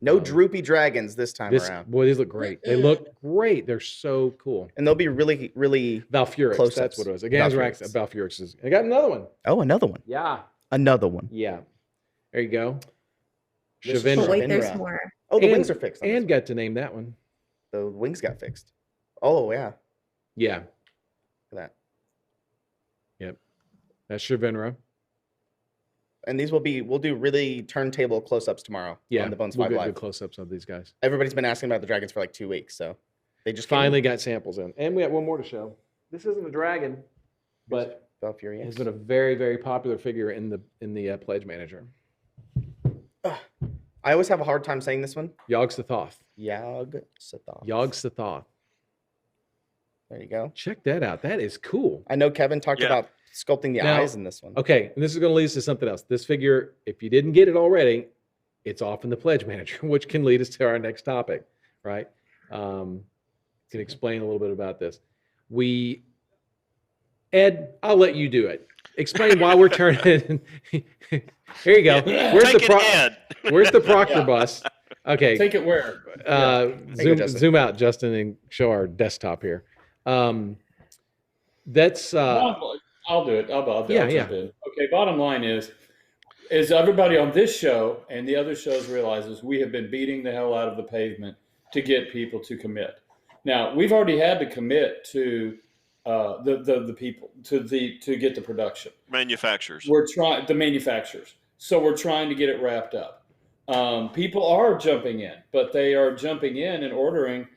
No Um, droopy dragons this time this, around. boy, these look great. They look great. They're so cool. And they'll be really, really. Valfurix. Close-ups. That's what it was. A Ganzarax, a Valfurix. I got another one. Oh, another one. Yeah. Another one. Yeah. There you go. This is But Shavendra. wait, there's Shavendra. more. Oh, the And- wings are fixed. on this And one. got to name that one. The wings got fixed. Oh yeah. Look Yeah. at that. That's Shavendra. And these we'll do really turntable close-ups tomorrow Yeah. on the Bones we'll 5 get Live. good close-ups of these guys. Everybody's been asking about the dragons for like 2 weeks, so They just came in. finally got samples in. And we have one more to show. This isn't a dragon, but Belfurion. has been a very, very popular figure in the Pledge Manager. I always have a hard time saying this one. Yog-Sothoth. Yog-Sothoth. Yog-Sothoth. There you go. Check that out. That is cool. I know Kevin talked Yeah. about sculpting the Now- eyes in this one. Okay, and this is going to lead us to something else. This figure, if you didn't get it already, it's off in the Pledge Manager, which can lead us to our next topic, right? Can explain a little bit about this. Ed, I'll let you do it. Explain why we're turning. Here you go. Where's Take it, Ed. Where's the Proctor bus? Okay. Take it where? Justin. Zoom out, Justin, and show our desktop here. That's I'll do it. I'll Yeah, jump in. Okay. Bottom line is everybody on this show and the other shows realizes we have been beating the hell out of the pavement to get people to commit. Now we've already had to commit to the people to get the production. Manufacturers. We're trying the manufacturers. So we're trying to get it wrapped up. People are jumping in, but they are jumping in and ordering,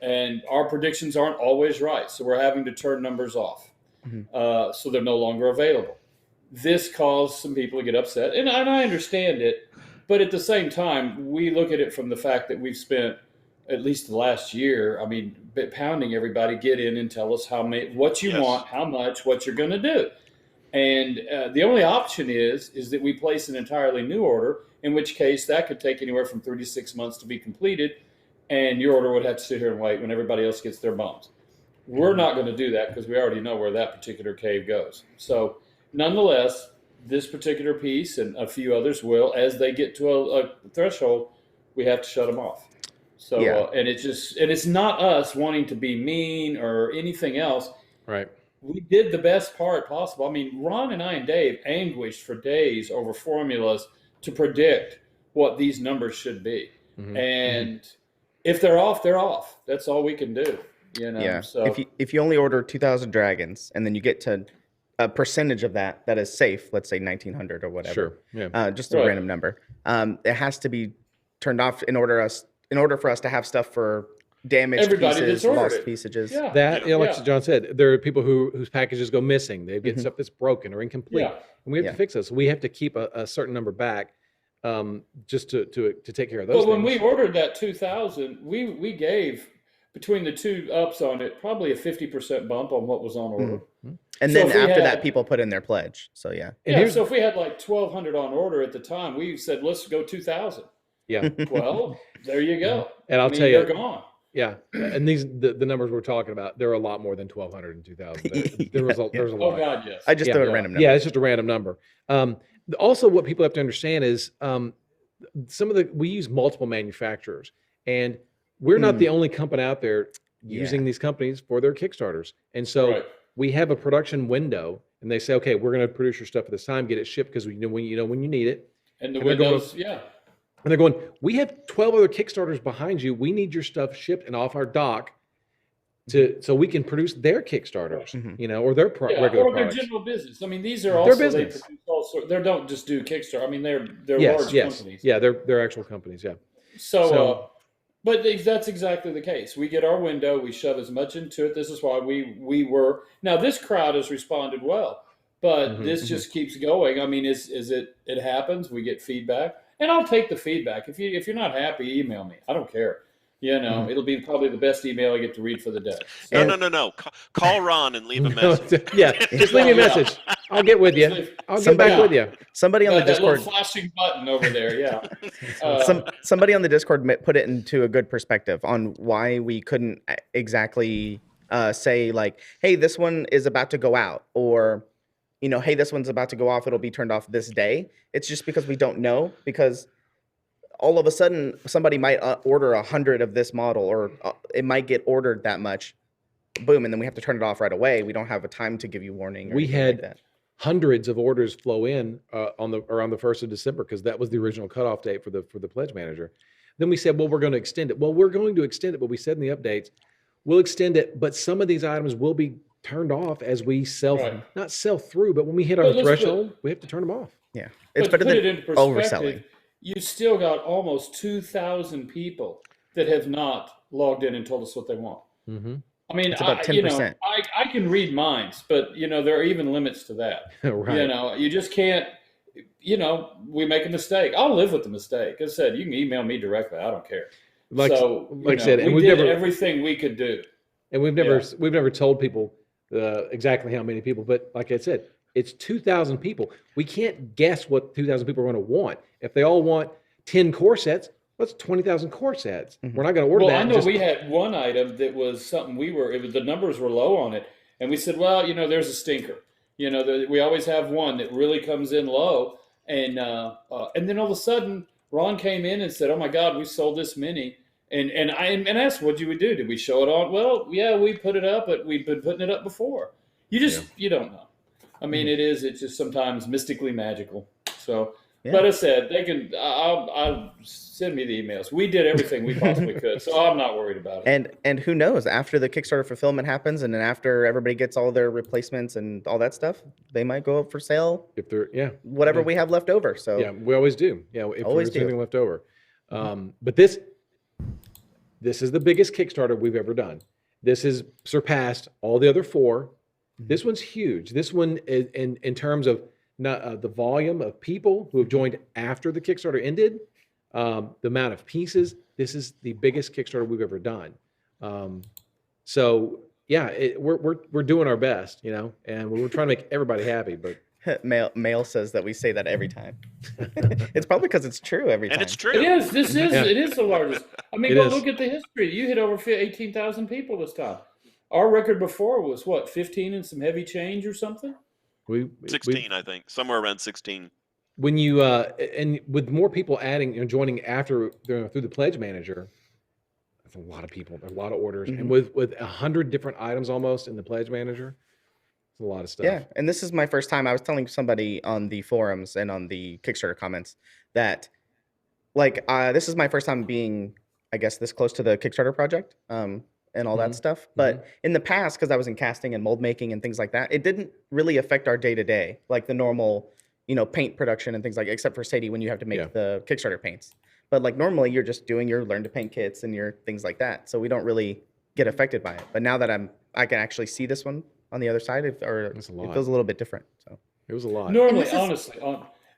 and our predictions aren't always right. So we're having to turn numbers off. So they're no longer available. This caused some people to get upset, and I understand it. But at the same time, we look at it from the fact that we've spent at least the last year, pounding everybody, get in and tell us what you want, how much, what you're going to do. And the only option is that we place an entirely new order, in which case that could take anywhere from 3 to 6 months to be completed, and your order would have to sit here and wait when everybody else gets their bumps. We're not going to do that because we already know where that particular cave goes. So nonetheless, this particular piece and a few others will, as they get to a threshold, we have to shut them off. So, and it's not us wanting to be mean or anything else. right. We did the best part possible. I mean, Ron and I and Dave anguished for days over formulas to predict what these numbers should be. And if they're off, they're off. That's all we can do. Yeah. So If you only order 2,000 dragons and then you get to a percentage of that is safe, let's say 1,900 or whatever. Sure. Yeah. Just a random number. It has to be turned off in order for us to have stuff for damaged Everybody pieces, that's ordered lost it. pieces. yeah. That, like John said, there are people whose packages go missing. They get stuff that's broken or incomplete, Yeah. and we have to fix this. We have to keep a certain number back, just to take care of those. But when things. we ordered that 2,000, we gave between the two ups on it probably a 50% bump on what was on order. And So then if we after that, had- people put in their pledge. So yeah. And Yeah, here's- so if we had like 1,200 on order at the time, we said let's go 2,000. yeah, Well, there you go. and I'll tell they're you, gone. yeah, and the numbers we're talking about, there are a lot more than 1,200 and 2,000. There's a Oh lot. God, yes. I just threw a Yeah. random number. Yeah, it's just a random number. Also, what people have to understand is we use multiple manufacturers, and we're not the only company out there using these companies for their Kickstarters. And so Right. we have a production window, and they say, okay, we're going to produce your stuff at this time, get it shipped because when you need it. And the And they're going- windows, And they're going, we have 12 other Kickstarters behind you. We need your stuff shipped and off our dock so we can produce their Kickstarters, or their regular or their products. general business. I mean, these are Their also business. They don't just do Kickstarter. I mean, they're Yes, large yes, companies. yeah, they're actual companies, yeah. So but that's exactly the case. We get our window, we shove as much into it. This is why we were. Now this crowd has responded well, but this just keeps going. I mean, it happens. We get feedback, and I'll take the feedback. If you're not happy, email me. I don't care. It'll be probably the best email I get to read for the day. So, No. Call Ron and leave a message. Yeah, just leave me a message. I'll get with you. I'll get back with you. Somebody on the that Discord. little flashing button over there, yeah. Somebody on the Discord put it into a good perspective on why we couldn't exactly say like, hey, this one is about to go out, or hey, this one's about to go off, it'll be turned off this day. It's just because we don't know, because all of a sudden somebody might order 100 of this model, or it might get ordered that much, boom, and then we have to turn it off right away. We don't have a time to give you warning. Or We anything had like that. hundreds of orders flow in around the 1st of December, because that was the original cutoff date for the Pledge Manager. Then we said, well, we're going to extend it. Well, we're going to extend it, but we said in the updates, we'll extend it, but some of these items will be turned off as we not sell through, but when we hit our But let's threshold, we have to turn them off. Yeah, it's But to better put it than into overselling. perspective, you still got almost 2,000 people that have not logged in and told us what they want. Mm-hmm. I mean, It's about you know, 10%. I can read minds, but you know, there are even limits to that. Right. You know, you just can't. You know, we make a mistake. I'll live with the mistake. As I said, you can email me directly. I don't care. Like I said, and we we've did never everything we could do. and we've never told people exactly how many people, but like I said, it's 2,000 people. We can't guess what 2,000 people are going to want. If they all want 10 core sets, what's 20,000 core sets? Mhm. We're not going to order Well, that. I know we had one item that was something the numbers were low on it, and we said, well, you know, there's a stinker. You know, we always have one that really comes in low, and then all of a sudden, Ron came in and said, oh my God, we sold this many. And I asked, what did we do? Did we show it on? Well, yeah, we put it up, but we've been putting it up before. You don't know. I mean, it's just sometimes mystically magical. So, Yeah. but I said, they can, I'll send me the emails. We did everything we possibly could. So I'm not worried about it. And who knows, after the Kickstarter fulfillment happens and then after everybody gets all their replacements and all that stuff, they might go up for sale, if they're whatever we have left over. So Yeah, we always do. Yeah, if Always there's do. anything left over. But this is the biggest Kickstarter we've ever done. This has surpassed all the other four. This one's huge. This one, in terms of the volume of people who have joined after the Kickstarter ended, the amount of pieces. This is the biggest Kickstarter we've ever done. So yeah, we're doing our best, you know, and we're trying to make everybody happy. But Mail says that we say that every time. It's probably because it's true every time. And it's true. It is. It is the largest. I mean, It go is. look at the history. You hit over 18,000 people this time. Our record before was what, 15 and some heavy change or something? we 16, I think, somewhere around 16. when you and with more people adding and joining after through the pledge manager, that's a lot of people, a lot of orders, and with 100 different items almost in the pledge manager, it's a lot of stuff. Yeah, and this is my first time. I was telling somebody on the forums and on the Kickstarter comments that, like, this is my first time being, I guess, this close to the Kickstarter project, and all that stuff. But in the past, because I was in casting and mold making and things like that, it didn't really affect our day to day, like the normal, you know, paint production and things like, except for Sadie when you have to make the Kickstarter paints. But like normally, you're just doing your learn to paint kits and your things like that, so we don't really get affected by it. But now that I can actually see this one on the other side, it feels a little bit different. So it was a lot. Normally, honestly,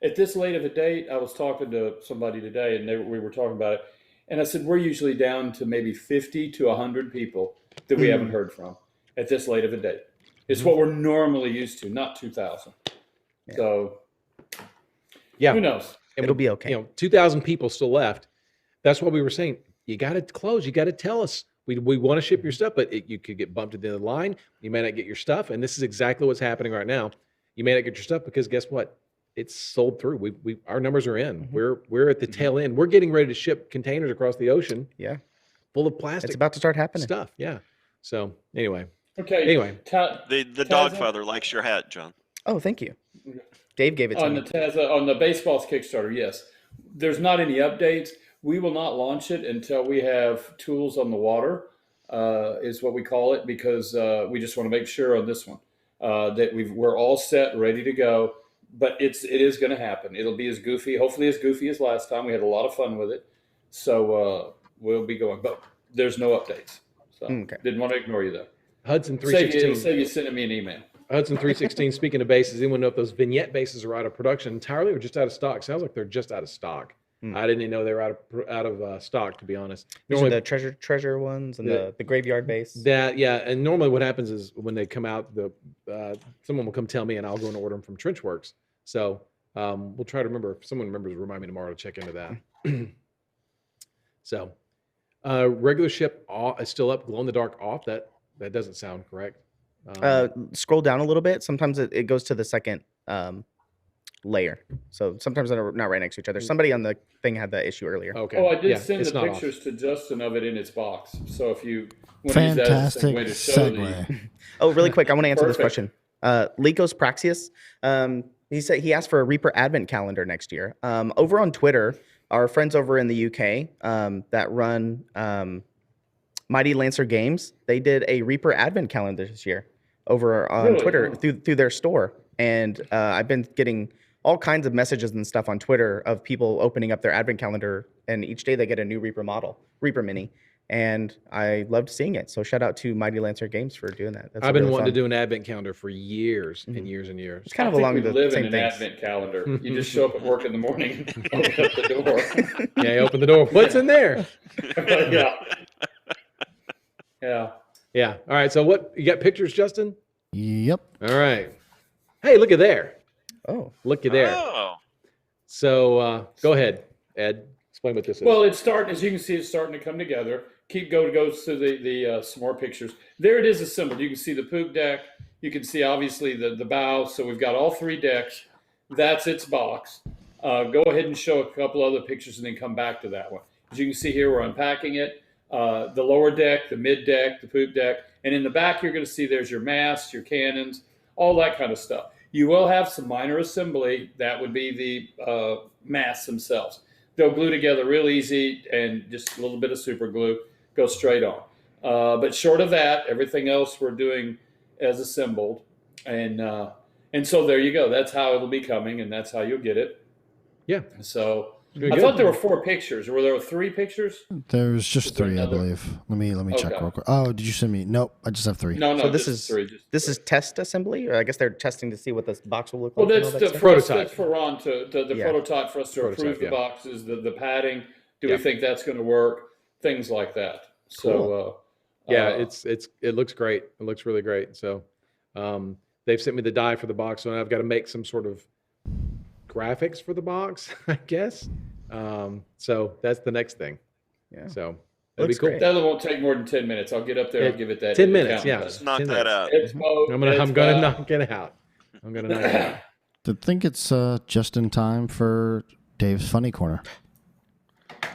at this late of a date, I was talking to somebody today, and we were talking about it, and I said we're usually down to maybe 50 to 100 people that we haven't heard from at this late of a date. It's what we're normally used to, not 2,000. Yeah. So, Yeah, who knows? it'll be okay. You know, 2,000 people still left. That's what we were saying. You got to close. You got to tell us. We want to ship your stuff, but you could get bumped at the end of the line. You may not get your stuff, and this is exactly what's happening right now. You may not get your stuff because guess what? It's sold through. Our numbers are in. We're at the tail end. We're getting ready to ship containers across the ocean. Yeah, full of plastic. it's about to start happening. Stuff. Yeah. So anyway. Okay. Anyway, The Dogfather likes your hat, John. Oh, thank you. Dave gave it to me. On the baseball's Kickstarter, yes. There's not any updates. We will not launch it until we have tools on the water, is what we call it, because we just want to make sure on this one that we're all set, ready to go. But it is going to happen. It'll be as goofy, hopefully as goofy as last time. We had a lot of fun with it. So we'll be going. But there's no updates. So didn't want to ignore you, though. Hudson 316. Save you sending me an email. Hudson 316, speaking of bases, anyone know if those vignette bases are out of production entirely or just out of stock? Sounds like they're just out of stock. I didn't even know they were out of stock, to be honest. These are the treasure ones and the graveyard base. And normally what happens is when they come out, someone will come tell me and I'll go and order them from Trenchworks. So we'll try to remember. If someone remembers, remind me tomorrow to check into that. So regular ship is still up, glow in the dark off. That doesn't sound correct. Scroll down a little bit. Sometimes it goes to the second layer. So sometimes they're not right next to each other. Somebody on the thing had that issue earlier. Okay. Oh, I did send it's the not pictures to Justin of it in its box. So if you want Fantastic to use that as a way to show segue. Oh, really quick, I want to answer this Perfect. question. Lycos Praxius, he asked for a Reaper Advent calendar next year. Over on Twitter, our friends over in the UK that run Mighty Lancer Games, they did a Reaper Advent calendar this year over on Really? Twitter through their store, and I've been getting all kinds of messages and stuff on Twitter of people opening up their Advent calendar, and each day they get a new Reaper model, Reaper Mini, and I loved seeing it. So shout out to Mighty Lancer Games for doing that. That's I've been really wanting to fun. do an advent calendar for years and Mhm. years and years. It's kind of I think along we the live same in an things. advent calendar. You just show up at work in the morning and open up the door. Yeah, you open the door. What's in there? Yeah. Yeah. Yeah. All right. So what you got pictures, Justin? Yep. All right. Hey, look at there. Oh, Looky there. Oh, So go ahead, Ed. Explain what this is. Well, it's starting, as you can see, it's starting to come together. Goes to the some more pictures. There it is assembled. You can see the Pugh deck. You can see obviously the bow. So we've got all 3 decks. That's its box. Go ahead and show a couple other pictures and then come back to that one. As you can see here, we're unpacking it. The lower deck, the mid deck, the poop deck, and in the back you're going to see there's your masts, your cannons, all that kind of stuff. You will have some minor assembly. That would be the masts themselves. They'll glue together real easy and just a little bit of super glue, go straight on. But short of that, everything else we're doing as assembled, and so there you go. That's how it'll be coming, and that's how you'll get it. Yeah. So. Good, I good. thought there were 4 pictures. Were there 3 pictures? There's just there 3, I another? believe. Let me check Okay. real quick. Oh, did you send me? Nope, I just have 3. No, So this just is- 3. Just this 3. is test assembly, or I guess they're testing to see what this box will look Well, like. and that's all the that stuff? Prototype. That's for Ron to the Yeah. prototype for us to Prototype, approve the yeah. boxes, the padding. Do Yeah. we think that's going to work? Things like that. So Yeah, it looks great. It looks really great. So they've sent me the die for the box, so I've got to make some sort of graphics for the box, I guess. So that's the next thing. Yeah. So that'd be Looks cool. great. that won't take more than 10 minutes. I'll get up there and give it that 10 the minutes, count yeah. does. just knock 10 that minutes. out. It's mode, I'm gonna knock it out. I'm gonna knock it out. I think it's just in time for Dave's Funny Corner.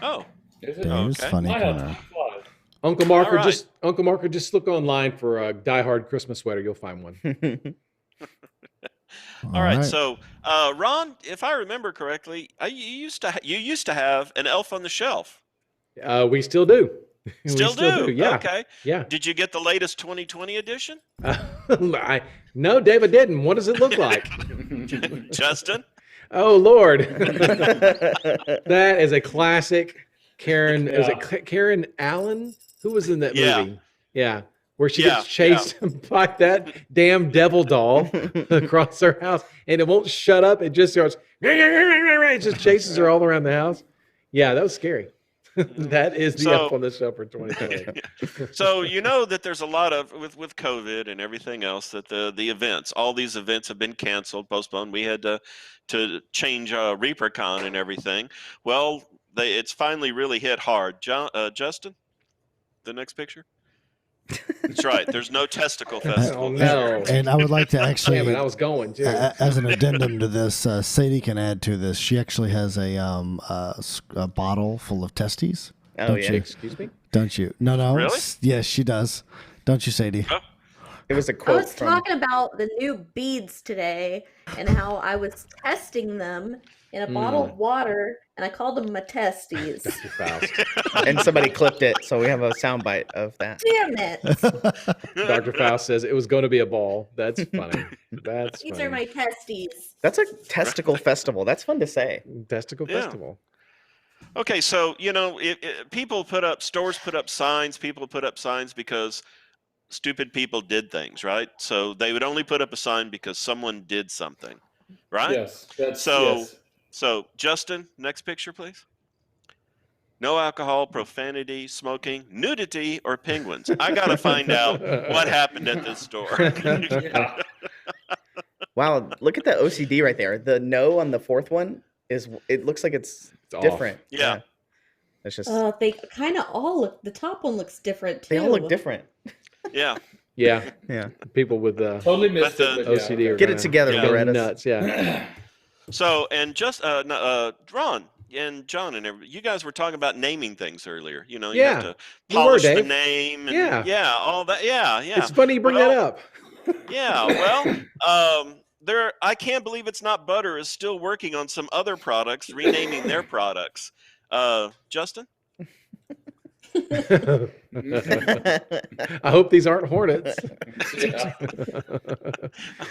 Oh, Is it? Dave's Okay. Funny Might have Corner. time flies. Uncle Marker, All right. just look online for a Die Hard Christmas sweater. You'll find one. all right. So, Ron, if I remember correctly, you used to have an Elf on the Shelf. We still do. We Still do. Yeah. Okay. Yeah. Did you get the latest 2020 edition, No, David didn't. What does it look like? Justin? Oh Lord, that is a classic. Karen, is Yeah. it Karen Allen? Who was in that Yeah. movie? Yeah, where she Yeah, gets chased by that damn devil doll across her house, and it won't shut up. It just starts. It just chases her all around the house. Yeah, that was scary. That is the So- Elf on the Shelf for 2020. So you know that there's a lot of with COVID and everything else that the events, all these events have been canceled, postponed. We had to change ReaperCon and everything. Well, it's finally really hit hard. Justin, the next picture. That's right. There's no testicle festival. Oh no! And I would like to actually, Damn it, I was going too. as an addendum to this, Sadie can add to this. She actually has a bottle full of testes. Oh Don't yeah, you? Excuse me. Don't you? No. Really? Yes, she does. Don't you, Sadie? it was a I quote was from. talking about the new beads today and how I was testing them in a bottle of water and I called them my testes. Dr. Faust. And somebody clipped it, so we have a soundbite of that. Damn it. Dr. Faust says it was going to be a ball. That's funny. That's These funny. are my testes. That's a testicle festival. That's fun to say. Testicle Yeah. festival. Okay, so people stores put up signs. People put up signs because stupid people did things, right? So they would only put up a sign because someone did something, right? Yes. That's So- yes. So, Justin, next picture, please. No alcohol, profanity, smoking, nudity, or penguins. I got to find out what happened at this store. Yeah. Wow, look at the OCD right there. The no on the 4th one it looks like it's off. different. Yeah. It's just They kind of all look, the top one looks different too. they all look different. Yeah. Yeah. Yeah. People with Totally missed But it. the But OCD yeah, are okay. Get it together, Yeah. Loretta's. nuts. Yeah. So, and just Ron and John and everybody, you guys were talking about naming things earlier. You know, you Yeah. have to You were, polish the Dave. name. And, Yeah. all that. Yeah. It's funny you bring that up. Yeah, well, I can't believe It's Not Butter is still working on some other products, renaming their products. Justin? I hope these aren't hornets. Yeah.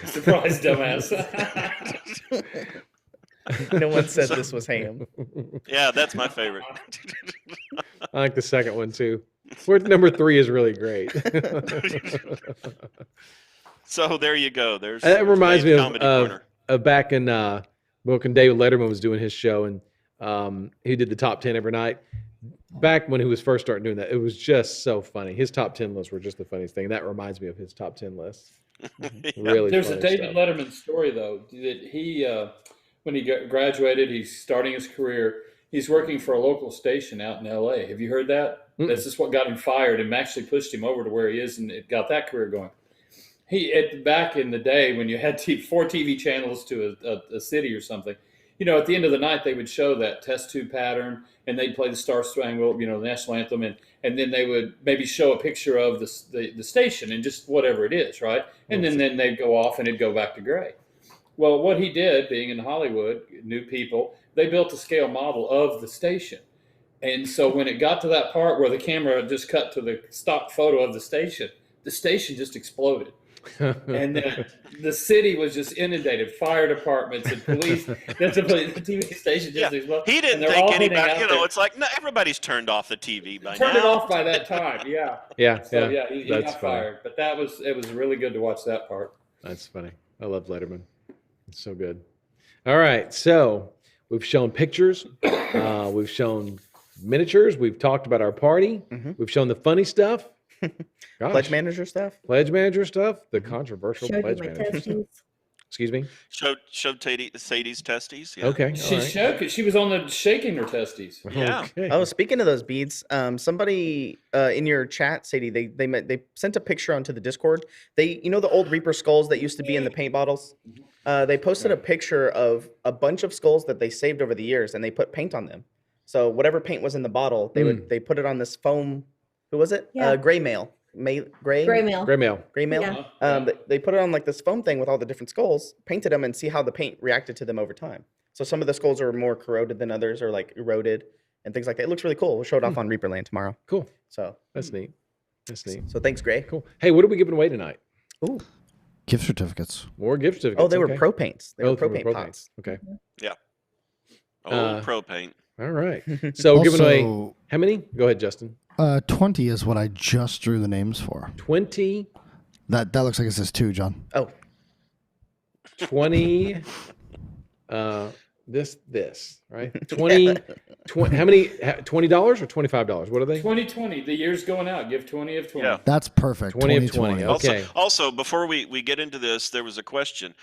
Surprise, dumbass. No one said this was ham. Yeah, that's my favorite. I like the second one too. We're at number 3 is really great. So there you go. There's That reminds me Dave's of, Comedy of, Corner. of back in when David Letterman was doing his show, and he did the top 10 every night. Back when he was first starting doing that, it was just so funny. His top 10 lists were just the funniest thing. That reminds me of his top 10 lists. Really, There's a funny David stuff. Letterman story though that he, when he graduated, he's starting his career. He's working for a local station out in L.A. Have you heard that? Mm-mm. That's just what got him fired and actually pushed him over to where he is, and it got that career going. Back in the day when you had 4 TV channels to a city or something, at the end of the night they would show that test tube pattern, and they'd play the Star Spangled, the national anthem, and then they would maybe show a picture of the station and just whatever it is, right? And then they'd go off and it'd go back to gray. Well, what he did, being in Hollywood, new people, they built a scale model of the station. And so when it got to that part where the camera just cut to the stock photo of the station just exploded. And then the city was just inundated, fire departments and police. The TV station just exploded. He didn't And they're all think heading anybody, out there. it's like, no, everybody's turned off the TV by Turned now. it off by that time, yeah. Yeah, So yeah, he that's got funny. fired. But it was really good to watch that part. That's funny. I love Letterman. It's so good. All right, so we've shown pictures, we've shown miniatures, we've talked about our party, we've shown the funny stuff. Gosh. Pledge manager stuff. Pledge manager stuff, the controversial Showed you pledge my manager. testes. Excuse me. Showed Sadie's testes. Yeah. Okay. She all right. shook. She was on the shaking her testes. Yeah. Okay. Oh, speaking of those beads, somebody in your chat, Sadie, they sent a picture onto the Discord. The old Reaper skulls that used to be in the paint bottles. They posted a picture of a bunch of skulls that they saved over the years, and they put paint on them. So whatever paint was in the bottle, they put it on this foam. Who was it? Yeah. Gray mail. Gray Gray mail. Gray mail. Yeah. They put it on like this foam thing with all the different skulls, painted them, and see how the paint reacted to them over time. So some of the skulls are more corroded than others, or like eroded and things like that. It looks really cool. We'll show it off on Reaperland tomorrow. Cool. So That's neat. That's neat. So thanks, Gray. Cool. Hey, what are we giving away tonight? Ooh. Gift certificates. More gift certificates. Oh, they were okay. pro paints. They were pro from paint pots. Okay. Old pro paint. All right. So we're giving away Also, how many? Go ahead, Justin. 20 is what I just drew the names for. 20. That looks like it says 2, John. Oh, 20. This, right? 20. How many? $20 or $25? What are they? 2020. The year's going out. Give 20 of 20. Yeah. That's perfect. 20 of 20. 2020. Okay. Also, before we get into this, there was a question.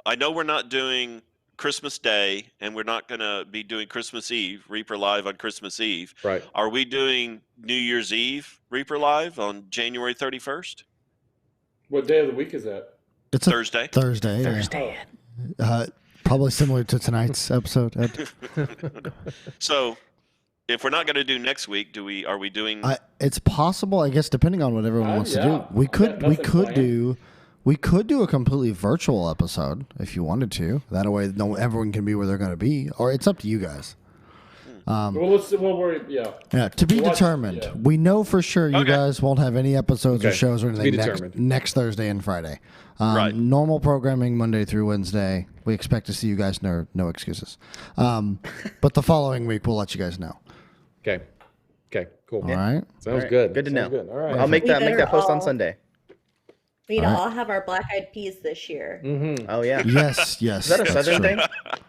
I know we're not doing Christmas Day, and we're not going to be doing Christmas Eve, Reaper Live on Christmas Eve. Right. Are we doing New Year's Eve, Reaper Live on January 31st? What day of the week is that? It's a Thursday? Thursday. yeah. Thursday. Probably similar to tonight's episode. Ed. So, if we're not going to do next week, are we doing? It's possible, I guess, depending on what everyone wants to do. yeah. We I've got could nothing planned. we could do a completely virtual episode if you wanted to. That way, everyone can be where they're going to be, or it's up to you guys. Yeah. To be Watch- determined. yeah. We know for sure you Okay. guys won't have any episodes or Okay. shows or To be anything determined. next Thursday and Friday. Right. Normal programming Monday through Wednesday. We expect to see you guys. No excuses. But the following week, we'll let you guys know. Okay. Okay. Cool. All right. Sounds All right. good. Good to Sounds know. Good. All right. I'll make We that better post on all- Sunday. We All right. all have our black-eyed peas this year. Mm-hmm. Oh yeah. Yes. Is that a that's southern true. thing,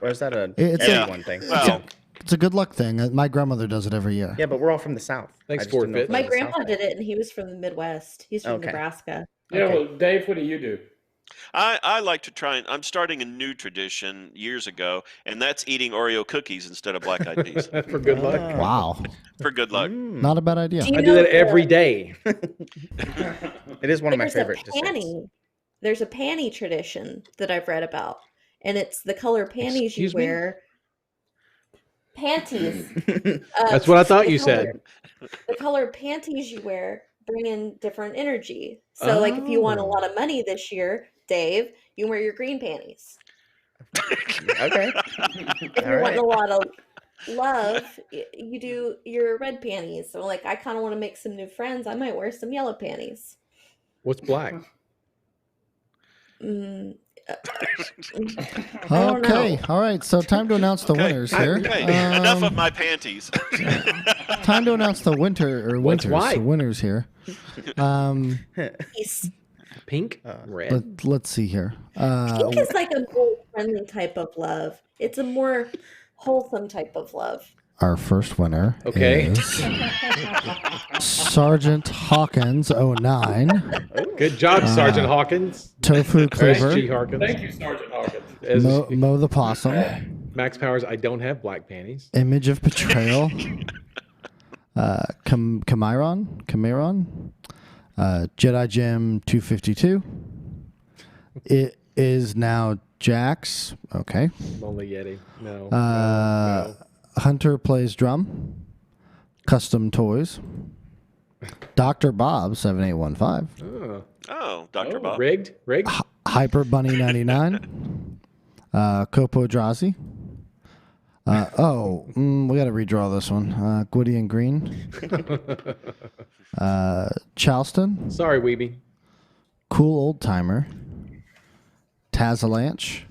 or is that a It's a- everyone thing? Well, It's a good luck thing. My grandmother does it every year. Yeah, but we're all from the south. Thanks, I just Fort didn't know if Fitz. it My was a grandpa South did thing. it, and he was from the Midwest. He's from Okay. Nebraska. Yeah, Okay. well, Dave, what do you do? I like to try and I'm starting a new tradition years ago, and that's eating Oreo cookies instead of black eyed peas For good luck. Ah. Wow. for good luck. Mm. Not a bad idea. Do you I do know that every day. It is one of my There's favorite a desserts. panty. There's a panty tradition that I've read about, and it's the color panties Excuse you me? wear. Panties. That's what I thought the you color- said. The color panties you wear bring in different energy. So, like, if you want a Oh. lot of money this year, Dave, you wear your green panties. Okay. If All you're right. wanting a lot of love, you do your red panties. So, like, I kind of want to make some new friends. I might wear some yellow panties. What's black? Mm, I don't Okay, know. all right. So time to announce the winners here. Okay, enough of my panties. Time to announce the What's white? winners here. Peace. Pink, red. Let's see here. Pink is like a more friendly type of love. It's a more wholesome type of love. Our first winner Okay. is Sergeant Hawkins 09. Good job, Sergeant Hawkins. Tofu Or Cleaver. SG Hawkins. Thank you, Sergeant Hawkins. As Mo the Possum. Max Powers, I don't have black panties. Image of Betrayal. Camiron. Jedi Jim 252. It is now Jax. Okay. Lonely Yeti. No. Uh, no. Hunter plays drum. Custom toys. Dr. Bob 7815. Oh, Dr. Bob. Rigged? Hyper Bunny 99. Copo Drazi. We got to redraw this one. Gwydion Green. Charleston. Sorry, Weeby. Cool Old Timer. Tazalanche.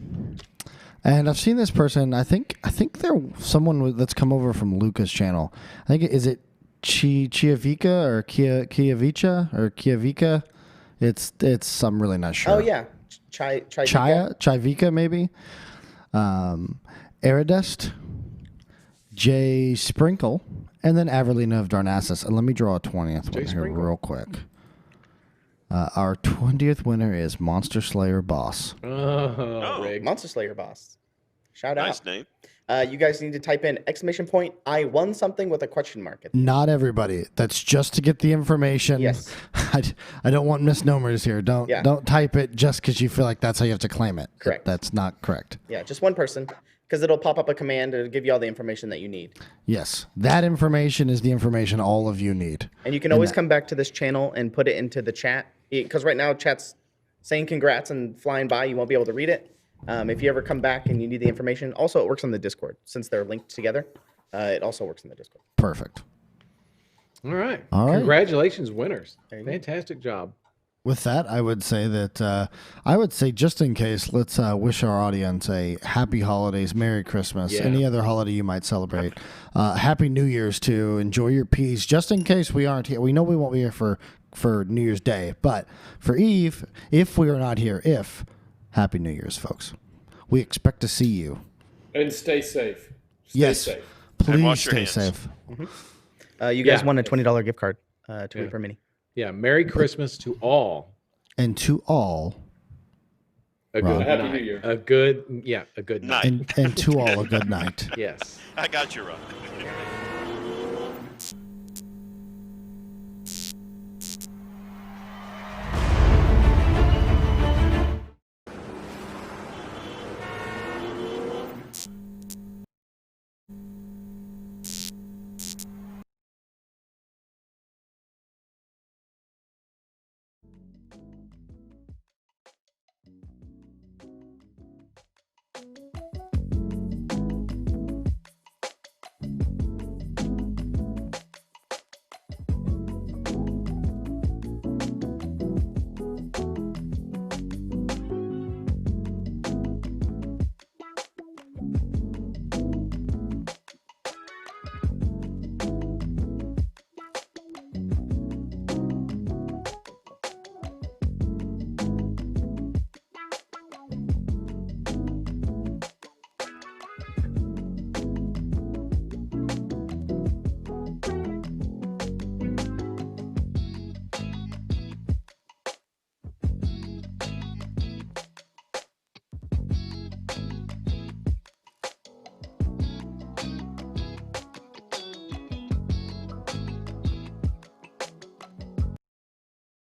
And I've seen this person. I think they're someone that's come over from Luca's channel. I think is it Chiavika or Kiavicha or Kiavika. It's I'm really not sure. Oh yeah, Chivika maybe. Aridest, Jay Sprinkle, and then Averlina of Darnassus. And let me draw a 20th one here real quick. Our 20th winner is Monster Slayer Boss. Rigged. Monster Slayer boss. Shout Nice out. name. You guys need to type in ! I won something with a question mark. At the end. Not everybody. That's just to get the information. Yes. I don't want misnomers here. Don't type it just because you feel like that's how you have to claim it. Correct. That's not correct. Yeah, just one person, because it'll pop up a command and it'll give you all the information that you need. Yes. That information is the information all of you need. And you can always come back to this channel and put it into the chat, because right now chat's saying congrats and flying by. You won't be able to read it. If you ever come back and you need the information, also it works on the Discord. Since they're linked together, it also works in the Discord. Perfect. All right. All right. Congratulations, winners. There you go. Fantastic job. With that, I would say just in case, let's wish our audience a happy holidays, Merry Christmas, Yeah. any other holiday you might celebrate. Happy New Year's too. Enjoy your peace. Just in case we aren't here, we know we won't be here for New Year's Day, but for Eve, if we are not here, Happy New Year's, folks. We expect to see you. And stay safe. Stay Yes. safe. Please wash your stay hands. safe. You guys Yeah. won a $20 gift card to Reaper Mini. Yeah. Merry Christmas to all. And to all, A Rob. good Happy night. New Year. A good night. Night. and to all a good night. Yes. I got you, Rob.